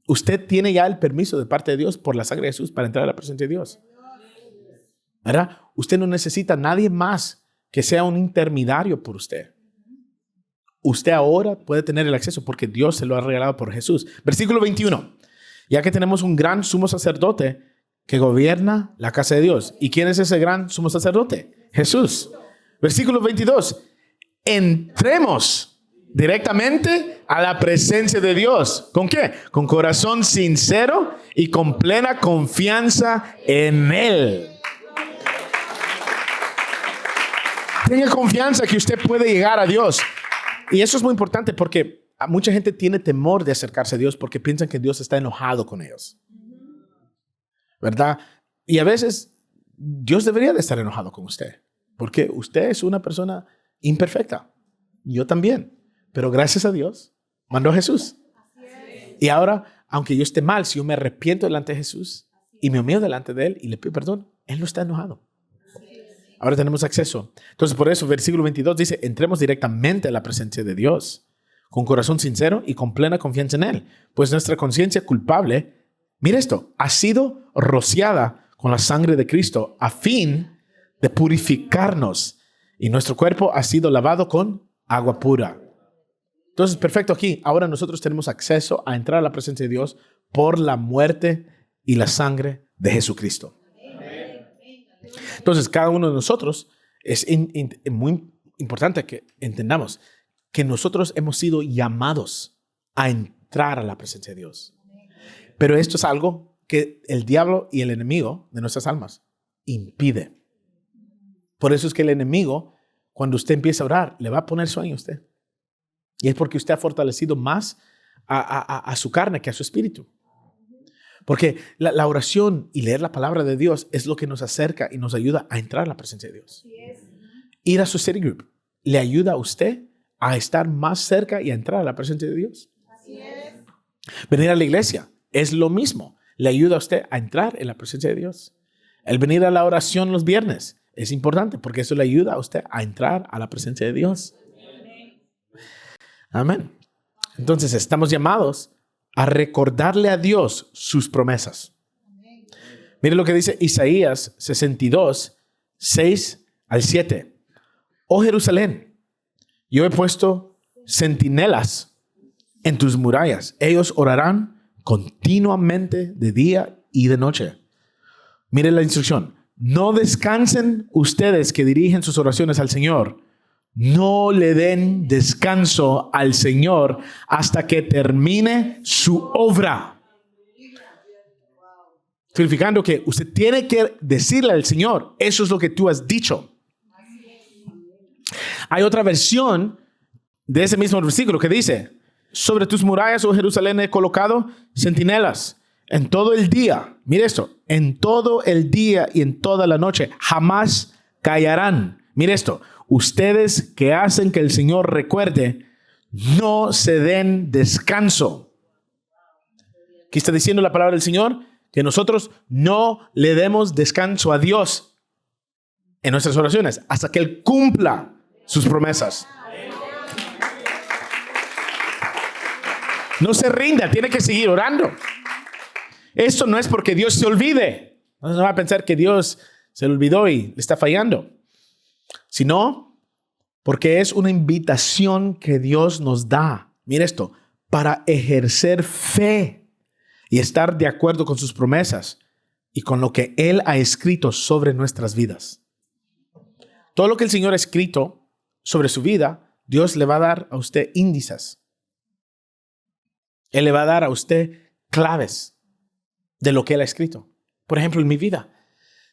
Usted tiene ya el permiso de parte de Dios por la sangre de Jesús para entrar a la presencia de Dios. ¿Verdad? Usted no necesita a nadie más que sea un intermediario por usted. Usted ahora puede tener el acceso porque Dios se lo ha regalado por Jesús. Versículo 21. Ya que tenemos un gran sumo sacerdote que gobierna la casa de Dios. ¿Y quién es ese gran sumo sacerdote? Jesús. Versículo 22. Entremos directamente a la presencia de Dios. ¿Con qué? Con corazón sincero y con plena confianza en Él. Tenga confianza que usted puede llegar a Dios. Y eso es muy importante porque mucha gente tiene temor de acercarse a Dios porque piensan que Dios está enojado con ellos. ¿Verdad? Y a veces Dios debería de estar enojado con usted porque usted es una persona imperfecta. Yo también. Pero gracias a Dios mandó a Jesús. Y ahora, aunque yo esté mal, si yo me arrepiento delante de Jesús y me humillo delante de Él y le pido perdón, Él no está enojado. Ahora tenemos acceso. Entonces, por eso, versículo 22 dice, entremos directamente a la presencia de Dios, con corazón sincero y con plena confianza en Él. Pues nuestra conciencia culpable, mira esto, ha sido rociada con la sangre de Cristo a fin de purificarnos. Y nuestro cuerpo ha sido lavado con agua pura. Entonces, perfecto aquí. Ahora nosotros tenemos acceso a entrar a la presencia de Dios por la muerte y la sangre de Jesucristo. Entonces, cada uno de nosotros es muy importante que entendamos que nosotros hemos sido llamados a entrar a la presencia de Dios. Pero esto es algo que el diablo y el enemigo de nuestras almas impide. Por eso es que el enemigo, cuando usted empieza a orar, le va a poner sueño a usted. Y es porque usted ha fortalecido más a su carne que a su espíritu. Porque la oración y leer la palabra de Dios es lo que nos acerca y nos ayuda a entrar a la presencia de Dios. Ir a su city group le ayuda a usted a estar más cerca y a entrar a la presencia de Dios. Venir a la iglesia es lo mismo. Le ayuda a usted a entrar en la presencia de Dios. El venir a la oración los viernes es importante porque eso le ayuda a usted a entrar a la presencia de Dios. Amén. Entonces estamos llamados a recordarle a Dios sus promesas. Mire lo que dice Isaías 62, 6 al 7. Oh Jerusalén, yo he puesto centinelas en tus murallas. Ellos orarán continuamente de día y de noche. Mire la instrucción. No descansen ustedes que dirigen sus oraciones al Señor. No le den descanso al Señor hasta que termine su obra. Significando que usted tiene que decirle al Señor, eso es lo que tú has dicho. Hay otra versión de ese mismo versículo que dice, sobre tus murallas, oh Jerusalén, he colocado centinelas en todo el día. Mire esto, en todo el día y en toda la noche, jamás callarán. Mire esto. Ustedes que hacen que el Señor recuerde, no se den descanso. ¿Qué está diciendo la palabra del Señor? Que nosotros no le demos descanso a Dios. en nuestras oraciones hasta que Él cumpla sus promesas. No se rinda, tiene que seguir orando. Esto no es porque Dios se olvide. No se va a pensar que Dios se le olvidó y le está fallando, sino porque es una invitación que Dios nos da. Mira esto, para ejercer fe y estar de acuerdo con sus promesas y con lo que Él ha escrito sobre nuestras vidas. Todo lo que el Señor ha escrito sobre su vida, Dios le va a dar a usted índices. Él le va a dar a usted claves de lo que Él ha escrito. Por ejemplo, en mi vida,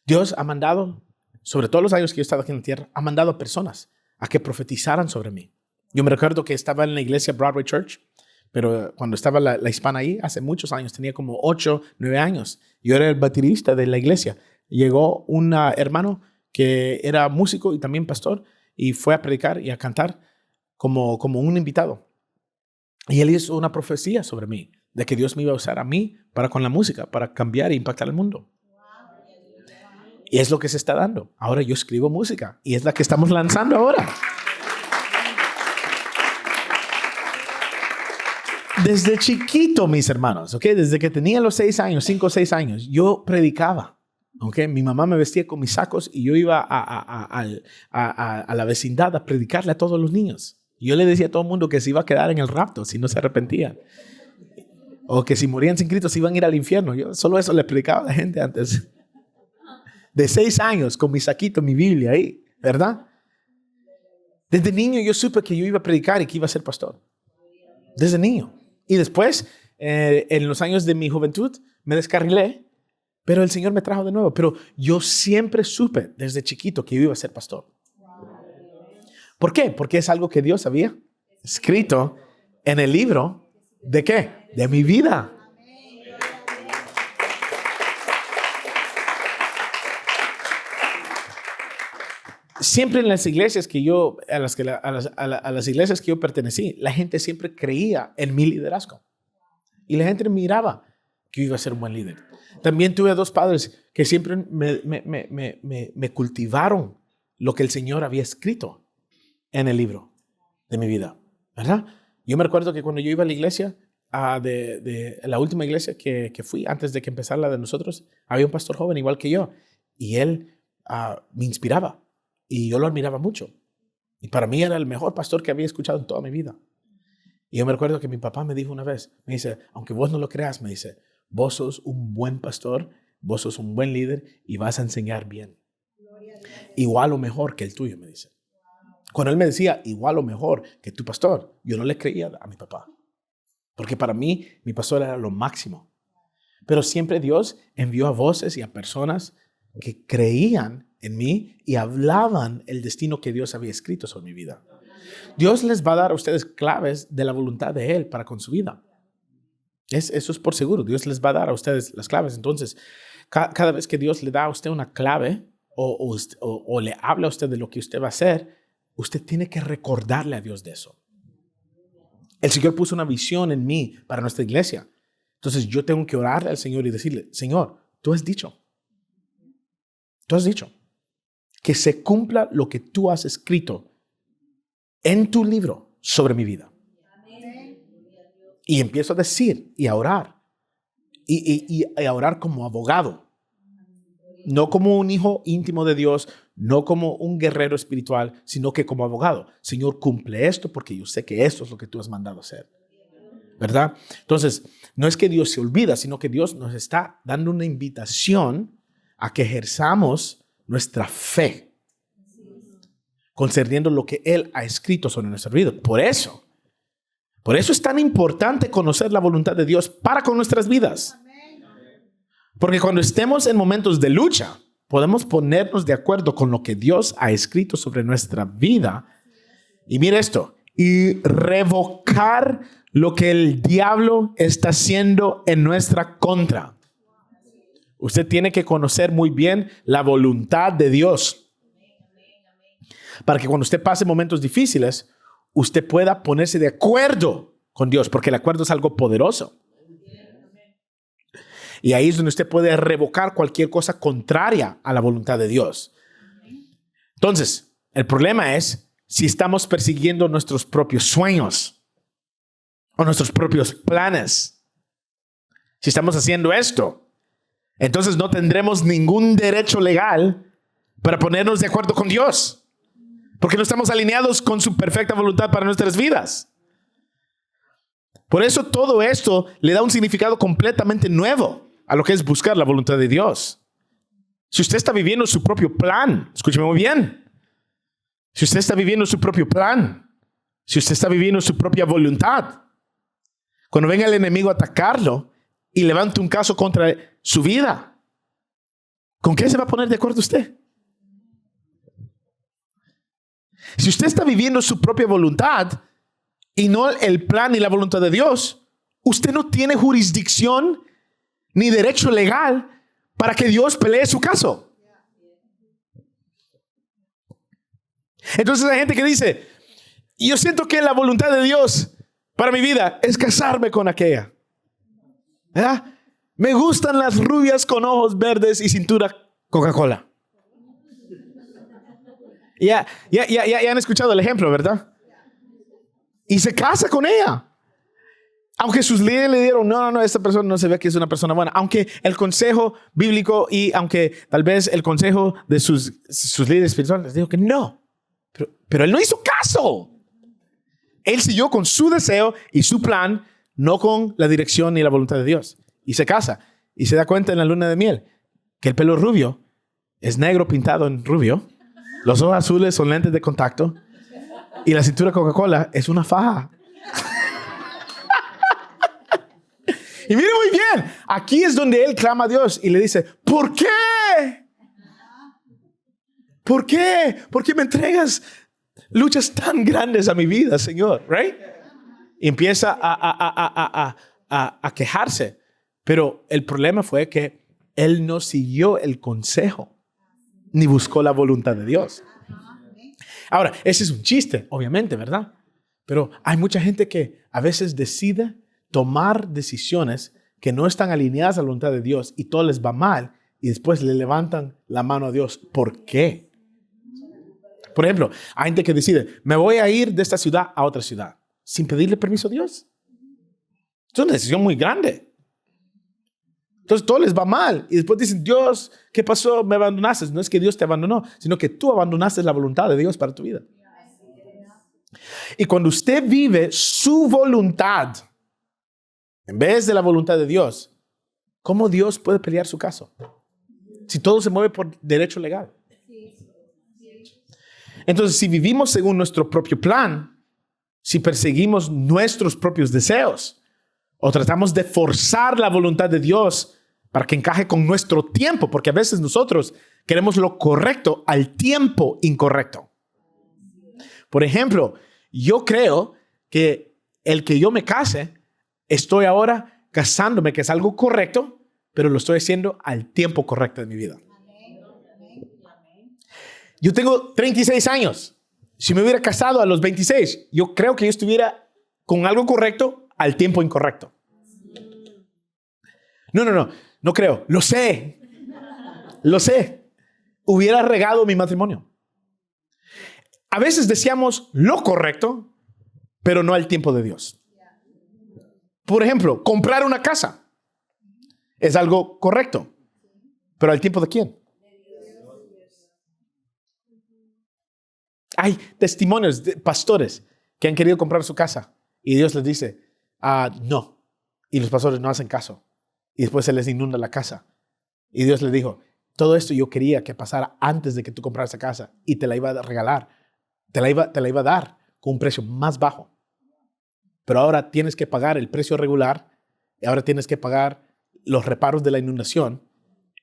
Dios ha mandado, sobre todos los años que yo he estado aquí en la tierra, ha mandado a personas a que profetizaran sobre mí. Yo me recuerdo que estaba en la iglesia Broadway Church, pero cuando estaba la hispana ahí, hace muchos años, tenía como 8, 9 años. Yo era el baterista de la iglesia. Llegó un hermano que era músico y también pastor y fue a predicar y a cantar como un invitado. Y él hizo una profecía sobre mí, de que Dios me iba a usar a mí para con la música, para cambiar e impactar el mundo. Y es lo que se está dando. Ahora yo escribo música y es la que estamos lanzando ahora. Desde chiquito, mis hermanos, ¿okay? Desde que tenía los 6 años, 5 o 6 años, yo predicaba. ¿Okay? Mi mamá me vestía con mis sacos y yo iba a la vecindad a predicarle a todos los niños. Yo le decía a todo el mundo que se iba a quedar en el rapto si no se arrepentían. O que si morían sin Cristo se iban a ir al infierno. Yo solo eso le predicaba a la gente antes. De 6 años, con mi saquito, mi Biblia ahí, ¿verdad? Desde niño yo supe que yo iba a predicar y que iba a ser pastor. Desde niño. Y después, en los años de mi juventud, me descarrilé, pero el Señor me trajo de nuevo. Pero yo siempre supe desde chiquito que yo iba a ser pastor. ¿Por qué? Porque es algo que Dios había escrito en el libro. ¿De qué? De mi vida. Siempre en las iglesias que yo, a las iglesias que yo pertenecí, la gente siempre creía en mi liderazgo. Y la gente miraba que yo iba a ser un buen líder. También tuve 2 padres que siempre me cultivaron lo que el Señor había escrito en el libro de mi vida, ¿verdad? Yo me recuerdo que cuando yo iba a la iglesia, de la última iglesia que fui, antes de que empezara la de nosotros, había un pastor joven igual que yo. Y él me inspiraba. Y yo lo admiraba mucho. Y para mí era el mejor pastor que había escuchado en toda mi vida. Y yo me recuerdo que mi papá me dijo una vez, me dice, aunque vos no lo creas, me dice, vos sos un buen pastor, vos sos un buen líder y vas a enseñar bien. Igual o mejor que el tuyo, me dice. Cuando él me decía, igual o mejor que tu pastor, yo no le creía a mi papá. Porque para mí, mi pastor era lo máximo. Pero siempre Dios envió a voces y a personas que creían en mí y hablaban el destino que Dios había escrito sobre mi vida. Dios les va a dar a ustedes claves de la voluntad de Él para con su vida. Eso es por seguro. Dios les va a dar a ustedes las claves. Entonces, cada vez que Dios le da a usted una clave o le habla a usted de lo que usted va a hacer, usted tiene que recordarle a Dios de eso. El Señor puso una visión en mí para nuestra iglesia. Entonces, yo tengo que orarle al Señor y decirle, Señor, tú has dicho que se cumpla lo que tú has escrito en tu libro sobre mi vida. Y empiezo a decir y a orar. Y a orar como abogado. No como un hijo íntimo de Dios, no como un guerrero espiritual, sino que como abogado. Señor, cumple esto porque yo sé que esto es lo que tú has mandado hacer. ¿Verdad? Entonces, no es que Dios se olvida, sino que Dios nos está dando una invitación a que ejerzamos nuestra fe concerniendo lo que Él ha escrito sobre nuestra vida. Por eso es tan importante conocer la voluntad de Dios para con nuestras vidas. Porque cuando estemos en momentos de lucha, podemos ponernos de acuerdo con lo que Dios ha escrito sobre nuestra vida. Y mire esto, y revocar lo que el diablo está haciendo en nuestra contra. Usted tiene que conocer muy bien la voluntad de Dios para que cuando usted pase momentos difíciles, usted pueda ponerse de acuerdo con Dios, porque el acuerdo es algo poderoso. Y ahí es donde usted puede revocar cualquier cosa contraria a la voluntad de Dios. Entonces, el problema es si estamos persiguiendo nuestros propios sueños o nuestros propios planes. Si estamos haciendo esto, entonces no tendremos ningún derecho legal para ponernos de acuerdo con Dios, porque no estamos alineados con su perfecta voluntad para nuestras vidas. Por eso todo esto le da un significado completamente nuevo a lo que es buscar la voluntad de Dios. Si usted está viviendo su propio plan, escúcheme muy bien. Si usted está viviendo su propio plan, si usted está viviendo su propia voluntad, cuando venga el enemigo a atacarlo y levante un caso contra su vida, ¿con qué se va a poner de acuerdo usted? Si usted está viviendo su propia voluntad y no el plan y la voluntad de Dios, usted no tiene jurisdicción ni derecho legal para que Dios pelee su caso. Entonces hay gente que dice, yo siento que la voluntad de Dios para mi vida es casarme con aquella. ¿Verdad? Me gustan las rubias con ojos verdes y cintura Coca-Cola. Ya han escuchado el ejemplo, ¿verdad? Y se casa con ella. Aunque sus líderes le dieron, no, esta persona no se ve que es una persona buena. Aunque el consejo bíblico y aunque tal vez el consejo de sus líderes espirituales les dijo que no. Pero él no hizo caso. Él siguió con su deseo y su plan, no con la dirección ni la voluntad de Dios. Y se casa. Y se da cuenta en la luna de miel que el pelo rubio es negro pintado en rubio. Los ojos azules son lentes de contacto. Y la cintura Coca-Cola es una faja. Y mire muy bien, aquí es donde él clama a Dios y le dice, ¿por qué? ¿Por qué? ¿Por qué me entregas luchas tan grandes a mi vida, Señor? Right? Y empieza a quejarse. Pero el problema fue que él no siguió el consejo ni buscó la voluntad de Dios. Ahora, ese es un chiste, obviamente, ¿verdad? Pero hay mucha gente que a veces decide tomar decisiones que no están alineadas a la voluntad de Dios y todo les va mal y después le levantan la mano a Dios. ¿Por qué? Por ejemplo, hay gente que decide, me voy a ir de esta ciudad a otra ciudad sin pedirle permiso a Dios. Es una decisión muy grande. Entonces todo les va mal y después dicen, Dios, ¿qué pasó? Me abandonaste. No es que Dios te abandonó, sino que tú abandonaste la voluntad de Dios para tu vida. Y cuando usted vive su voluntad en vez de la voluntad de Dios, ¿cómo Dios puede pelear su caso? Si todo se mueve por derecho legal. Entonces, si vivimos según nuestro propio plan, si perseguimos nuestros propios deseos, o tratamos de forzar la voluntad de Dios para que encaje con nuestro tiempo, porque a veces nosotros queremos lo correcto al tiempo incorrecto. Por ejemplo, yo creo que el que yo me case, estoy ahora casándome, que es algo correcto, pero lo estoy haciendo al tiempo correcto de mi vida. Yo tengo 36 años. Si me hubiera casado a los 26, yo creo que yo estuviera con algo correcto al tiempo incorrecto. No creo. Lo sé. Hubiera regado mi matrimonio. A veces deseamos lo correcto, pero no al tiempo de Dios. Por ejemplo, comprar una casa es algo correcto, pero ¿al tiempo de quién? Hay testimonios de pastores que han querido comprar su casa y Dios les dice, no. Y los pastores no hacen caso. Y después se les inunda la casa. Y Dios les dijo, todo esto yo quería que pasara antes de que tú compraras esa casa y te la iba a regalar. Te la iba a dar con un precio más bajo. Pero ahora tienes que pagar el precio regular y ahora tienes que pagar los reparos de la inundación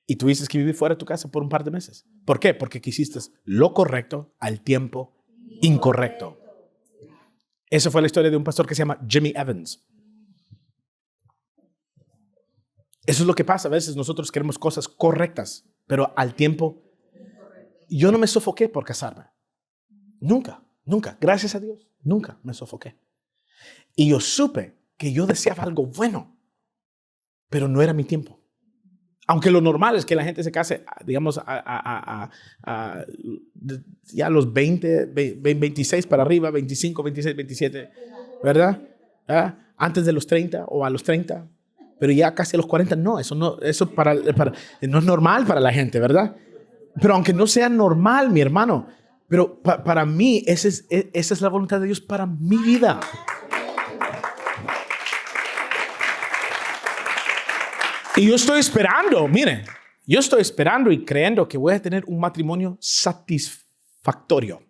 y tuviste que vivir fuera de tu casa por un par de meses. ¿Por qué? Porque quisiste lo correcto al tiempo incorrecto. Esa fue la historia de un pastor que se llama Jimmy Evans. Eso es lo que pasa. A veces nosotros queremos cosas correctas, pero al tiempo. Yo no me sofoqué por casarme. Nunca. Gracias a Dios. Nunca me sofoqué. Y yo supe que yo deseaba algo bueno, pero no era mi tiempo. Aunque lo normal es que la gente se case, digamos, ya a los 20, 26 para arriba, 25, 26, 27, ¿verdad? Antes de los 30 o a los 30, pero ya casi a los 40, no, eso no es normal para la gente, ¿verdad? Pero aunque no sea normal, mi hermano, pero para mí esa es la voluntad de Dios para mi vida. Y yo estoy esperando, mire, yo estoy esperando y creyendo que voy a tener un matrimonio satisfactorio.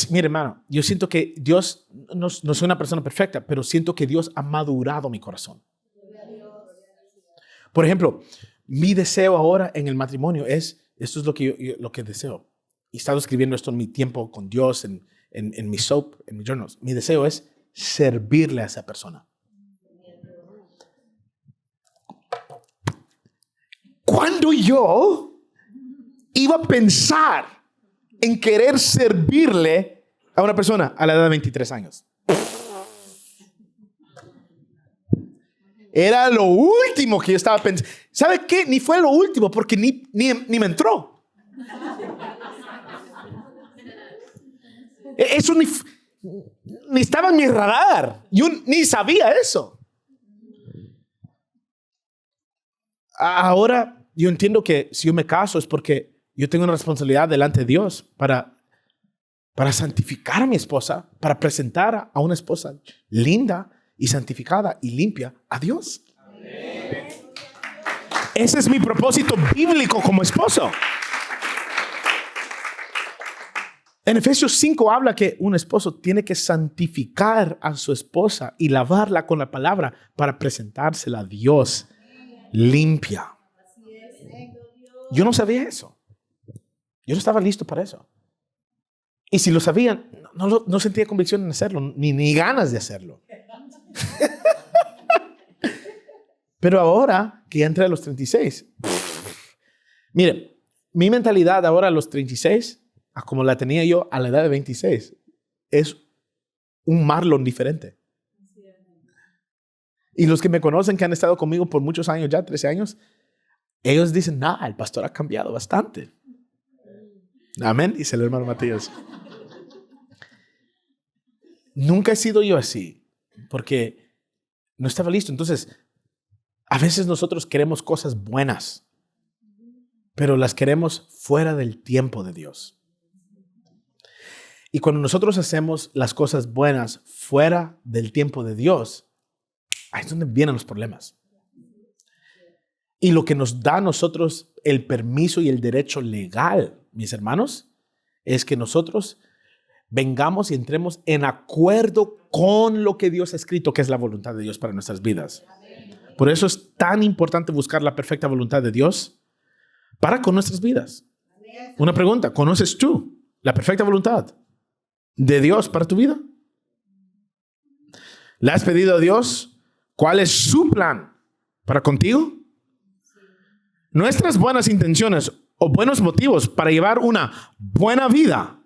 Mire, hermano, yo siento que Dios, no soy una persona perfecta, pero siento que Dios ha madurado mi corazón. Por ejemplo, mi deseo ahora en el matrimonio esto es lo que deseo. Y he estado escribiendo esto en mi tiempo con Dios, en mi soap, en mis journals. Mi deseo es servirle a esa persona. ¿Cuándo yo iba a pensar en querer servirle a una persona a la edad de 23 años? Era lo último que yo estaba pensando. ¿Sabe qué? Ni fue lo último porque ni me entró. Eso ni estaba en mi radar. Yo ni sabía eso. Ahora yo entiendo que si yo me caso es porque yo tengo una responsabilidad delante de Dios para santificar a mi esposa, para presentar a una esposa linda y santificada y limpia a Dios. Amén. Ese es mi propósito bíblico como esposo. En Efesios 5 habla que un esposo tiene que santificar a su esposa y lavarla con la palabra para presentársela a Dios limpia. Yo no sabía eso. Yo no estaba listo para eso. Y si lo sabía, no sentía convicción en hacerlo, ni ganas de hacerlo. Pero ahora que ya entré a los 36, mire, mi mentalidad ahora a los 36, como la tenía yo a la edad de 26, es un Marlon diferente. Y los que me conocen, que han estado conmigo por muchos años ya, 13 años, ellos dicen, el pastor ha cambiado bastante. Amén, dice el hermano Matías. Nunca he sido yo así, porque no estaba listo. Entonces, a veces nosotros queremos cosas buenas, pero las queremos fuera del tiempo de Dios. Y cuando nosotros hacemos las cosas buenas fuera del tiempo de Dios, ahí es donde vienen los problemas. Y lo que nos da a nosotros el permiso y el derecho legal, mis hermanos, es que nosotros vengamos y entremos en acuerdo con lo que Dios ha escrito, que es la voluntad de Dios para nuestras vidas. Por eso es tan importante buscar la perfecta voluntad de Dios para con nuestras vidas. Una pregunta, ¿conoces tú la perfecta voluntad de Dios para tu vida? ¿Le has pedido a Dios cuál es su plan para contigo? Nuestras buenas intenciones o buenos motivos para llevar una buena vida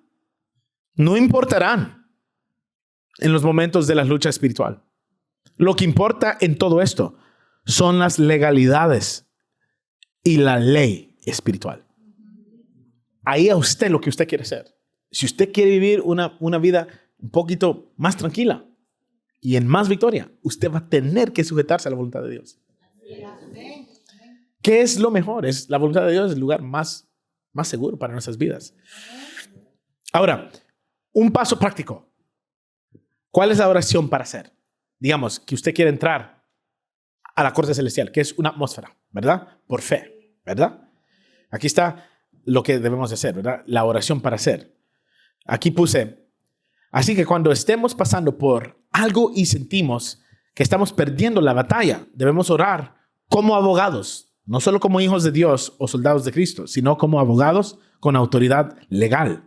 no importarán en los momentos de la lucha espiritual. Lo que importa en todo esto son las legalidades y la ley espiritual. Ahí a usted lo que usted quiere hacer. Si usted quiere vivir una vida un poquito más tranquila y en más victoria, usted va a tener que sujetarse a la voluntad de Dios. ¿Qué es lo mejor? Es la voluntad de Dios, es el lugar más seguro para nuestras vidas. Ahora, un paso práctico. ¿Cuál es la oración para hacer? Digamos que usted quiere entrar a la corte celestial, que es una atmósfera, ¿verdad? Por fe, ¿verdad? Aquí está lo que debemos de hacer, ¿verdad? La oración para hacer. Aquí puse, así que cuando estemos pasando por algo y sentimos que estamos perdiendo la batalla, debemos orar como abogados, no solo como hijos de Dios o soldados de Cristo, sino como abogados con autoridad legal.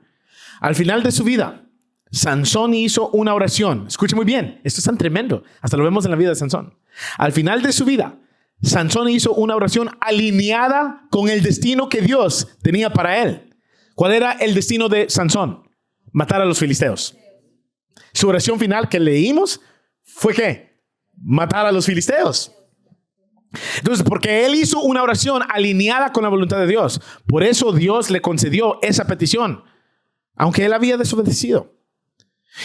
Al final de su vida, Sansón hizo una oración. Escuche muy bien, esto es tan tremendo. Hasta lo vemos en la vida de Sansón. Al final de su vida, Sansón hizo una oración alineada con el destino que Dios tenía para él. ¿Cuál era el destino de Sansón? Matar a los filisteos. Su oración final que leímos fue ¿qué? Matar a los filisteos. Entonces, porque él hizo una oración alineada con la voluntad de Dios, por eso Dios le concedió esa petición, aunque él había desobedecido.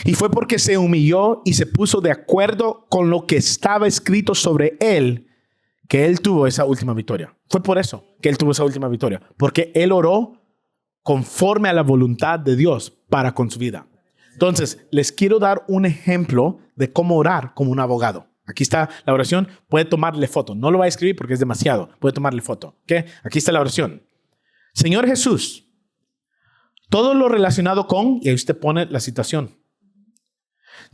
Y fue porque se humilló y se puso de acuerdo con lo que estaba escrito sobre él, que él tuvo esa última victoria. Fue por eso que él tuvo esa última victoria, porque él oró conforme a la voluntad de Dios para con su vida. Entonces, les quiero dar un ejemplo de cómo orar como un abogado. Aquí está la oración. Puede tomarle foto. No lo va a escribir porque es demasiado. Puede tomarle foto. ¿Okay? Aquí está la oración. Señor Jesús, todo lo relacionado con, y ahí usted pone la citación.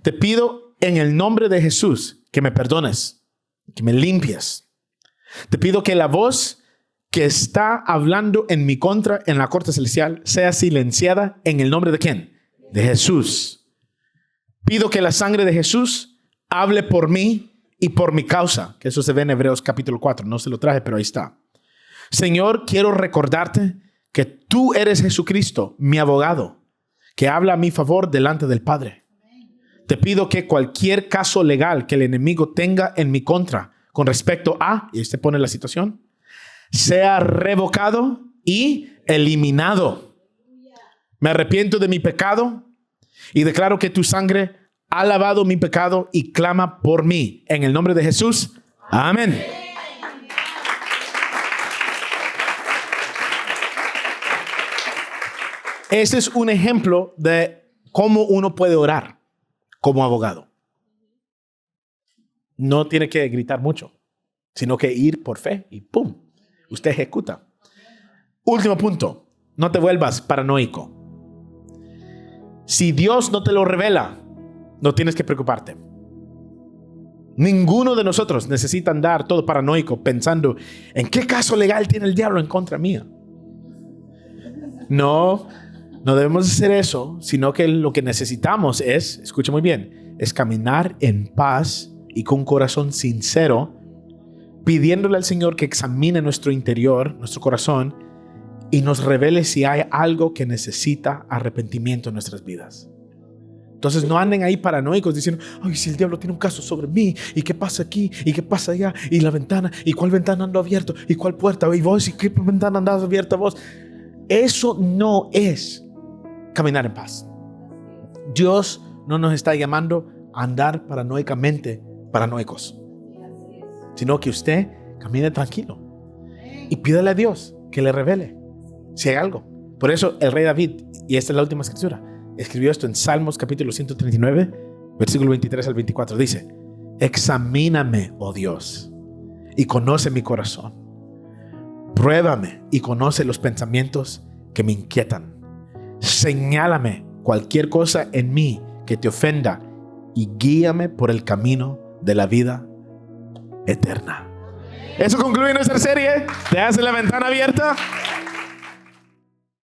Te pido en el nombre de Jesús que me perdones, que me limpies. Te pido que la voz que está hablando en mi contra en la corte celestial sea silenciada en el nombre de ¿quién? De Jesús. Pido que la sangre de Jesús hable por mí y por mi causa, que eso se ve en Hebreos capítulo 4. No se lo traje, pero ahí está. Señor, quiero recordarte que tú eres Jesucristo, mi abogado, que habla a mi favor delante del Padre. Te pido que cualquier caso legal que el enemigo tenga en mi contra con respecto a, y usted pone la situación, sea revocado y eliminado. Me arrepiento de mi pecado y declaro que tu sangre ha lavado mi pecado y clama por mí. En el nombre de Jesús. Amén. Ese es un ejemplo de cómo uno puede orar como abogado. No tiene que gritar mucho, sino que ir por fe y ¡pum! Usted ejecuta. Último punto. No te vuelvas paranoico. Si Dios no te lo revela, no tienes que preocuparte. Ninguno de nosotros necesita andar todo paranoico pensando en qué caso legal tiene el diablo en contra mía. No debemos hacer eso, sino que lo que necesitamos es, escucha muy bien, es caminar en paz y con un corazón sincero, pidiéndole al Señor que examine nuestro interior, nuestro corazón, y nos revele si hay algo que necesita arrepentimiento en nuestras vidas. Entonces no anden ahí paranoicos diciendo, ay, si el diablo tiene un caso sobre mí, y qué pasa aquí, y qué pasa allá, y la ventana, y cuál ventana ando abierto, y cuál puerta, y vos, y qué ventana andas abierta vos. Eso no es caminar en paz. Dios no nos está llamando a andar paranoicamente paranoicos, sino que usted camine tranquilo y pídale a Dios que le revele si hay algo. Por eso el rey David, y esta es la última escritura, escribió esto en Salmos capítulo 139, versículo 23 al 24. Dice, examíname, oh Dios, y conoce mi corazón. Pruébame y conoce los pensamientos que me inquietan. Señálame cualquier cosa en mí que te ofenda y guíame por el camino de la vida eterna. Eso concluye nuestra serie. ¿Te hace la ventana abierta?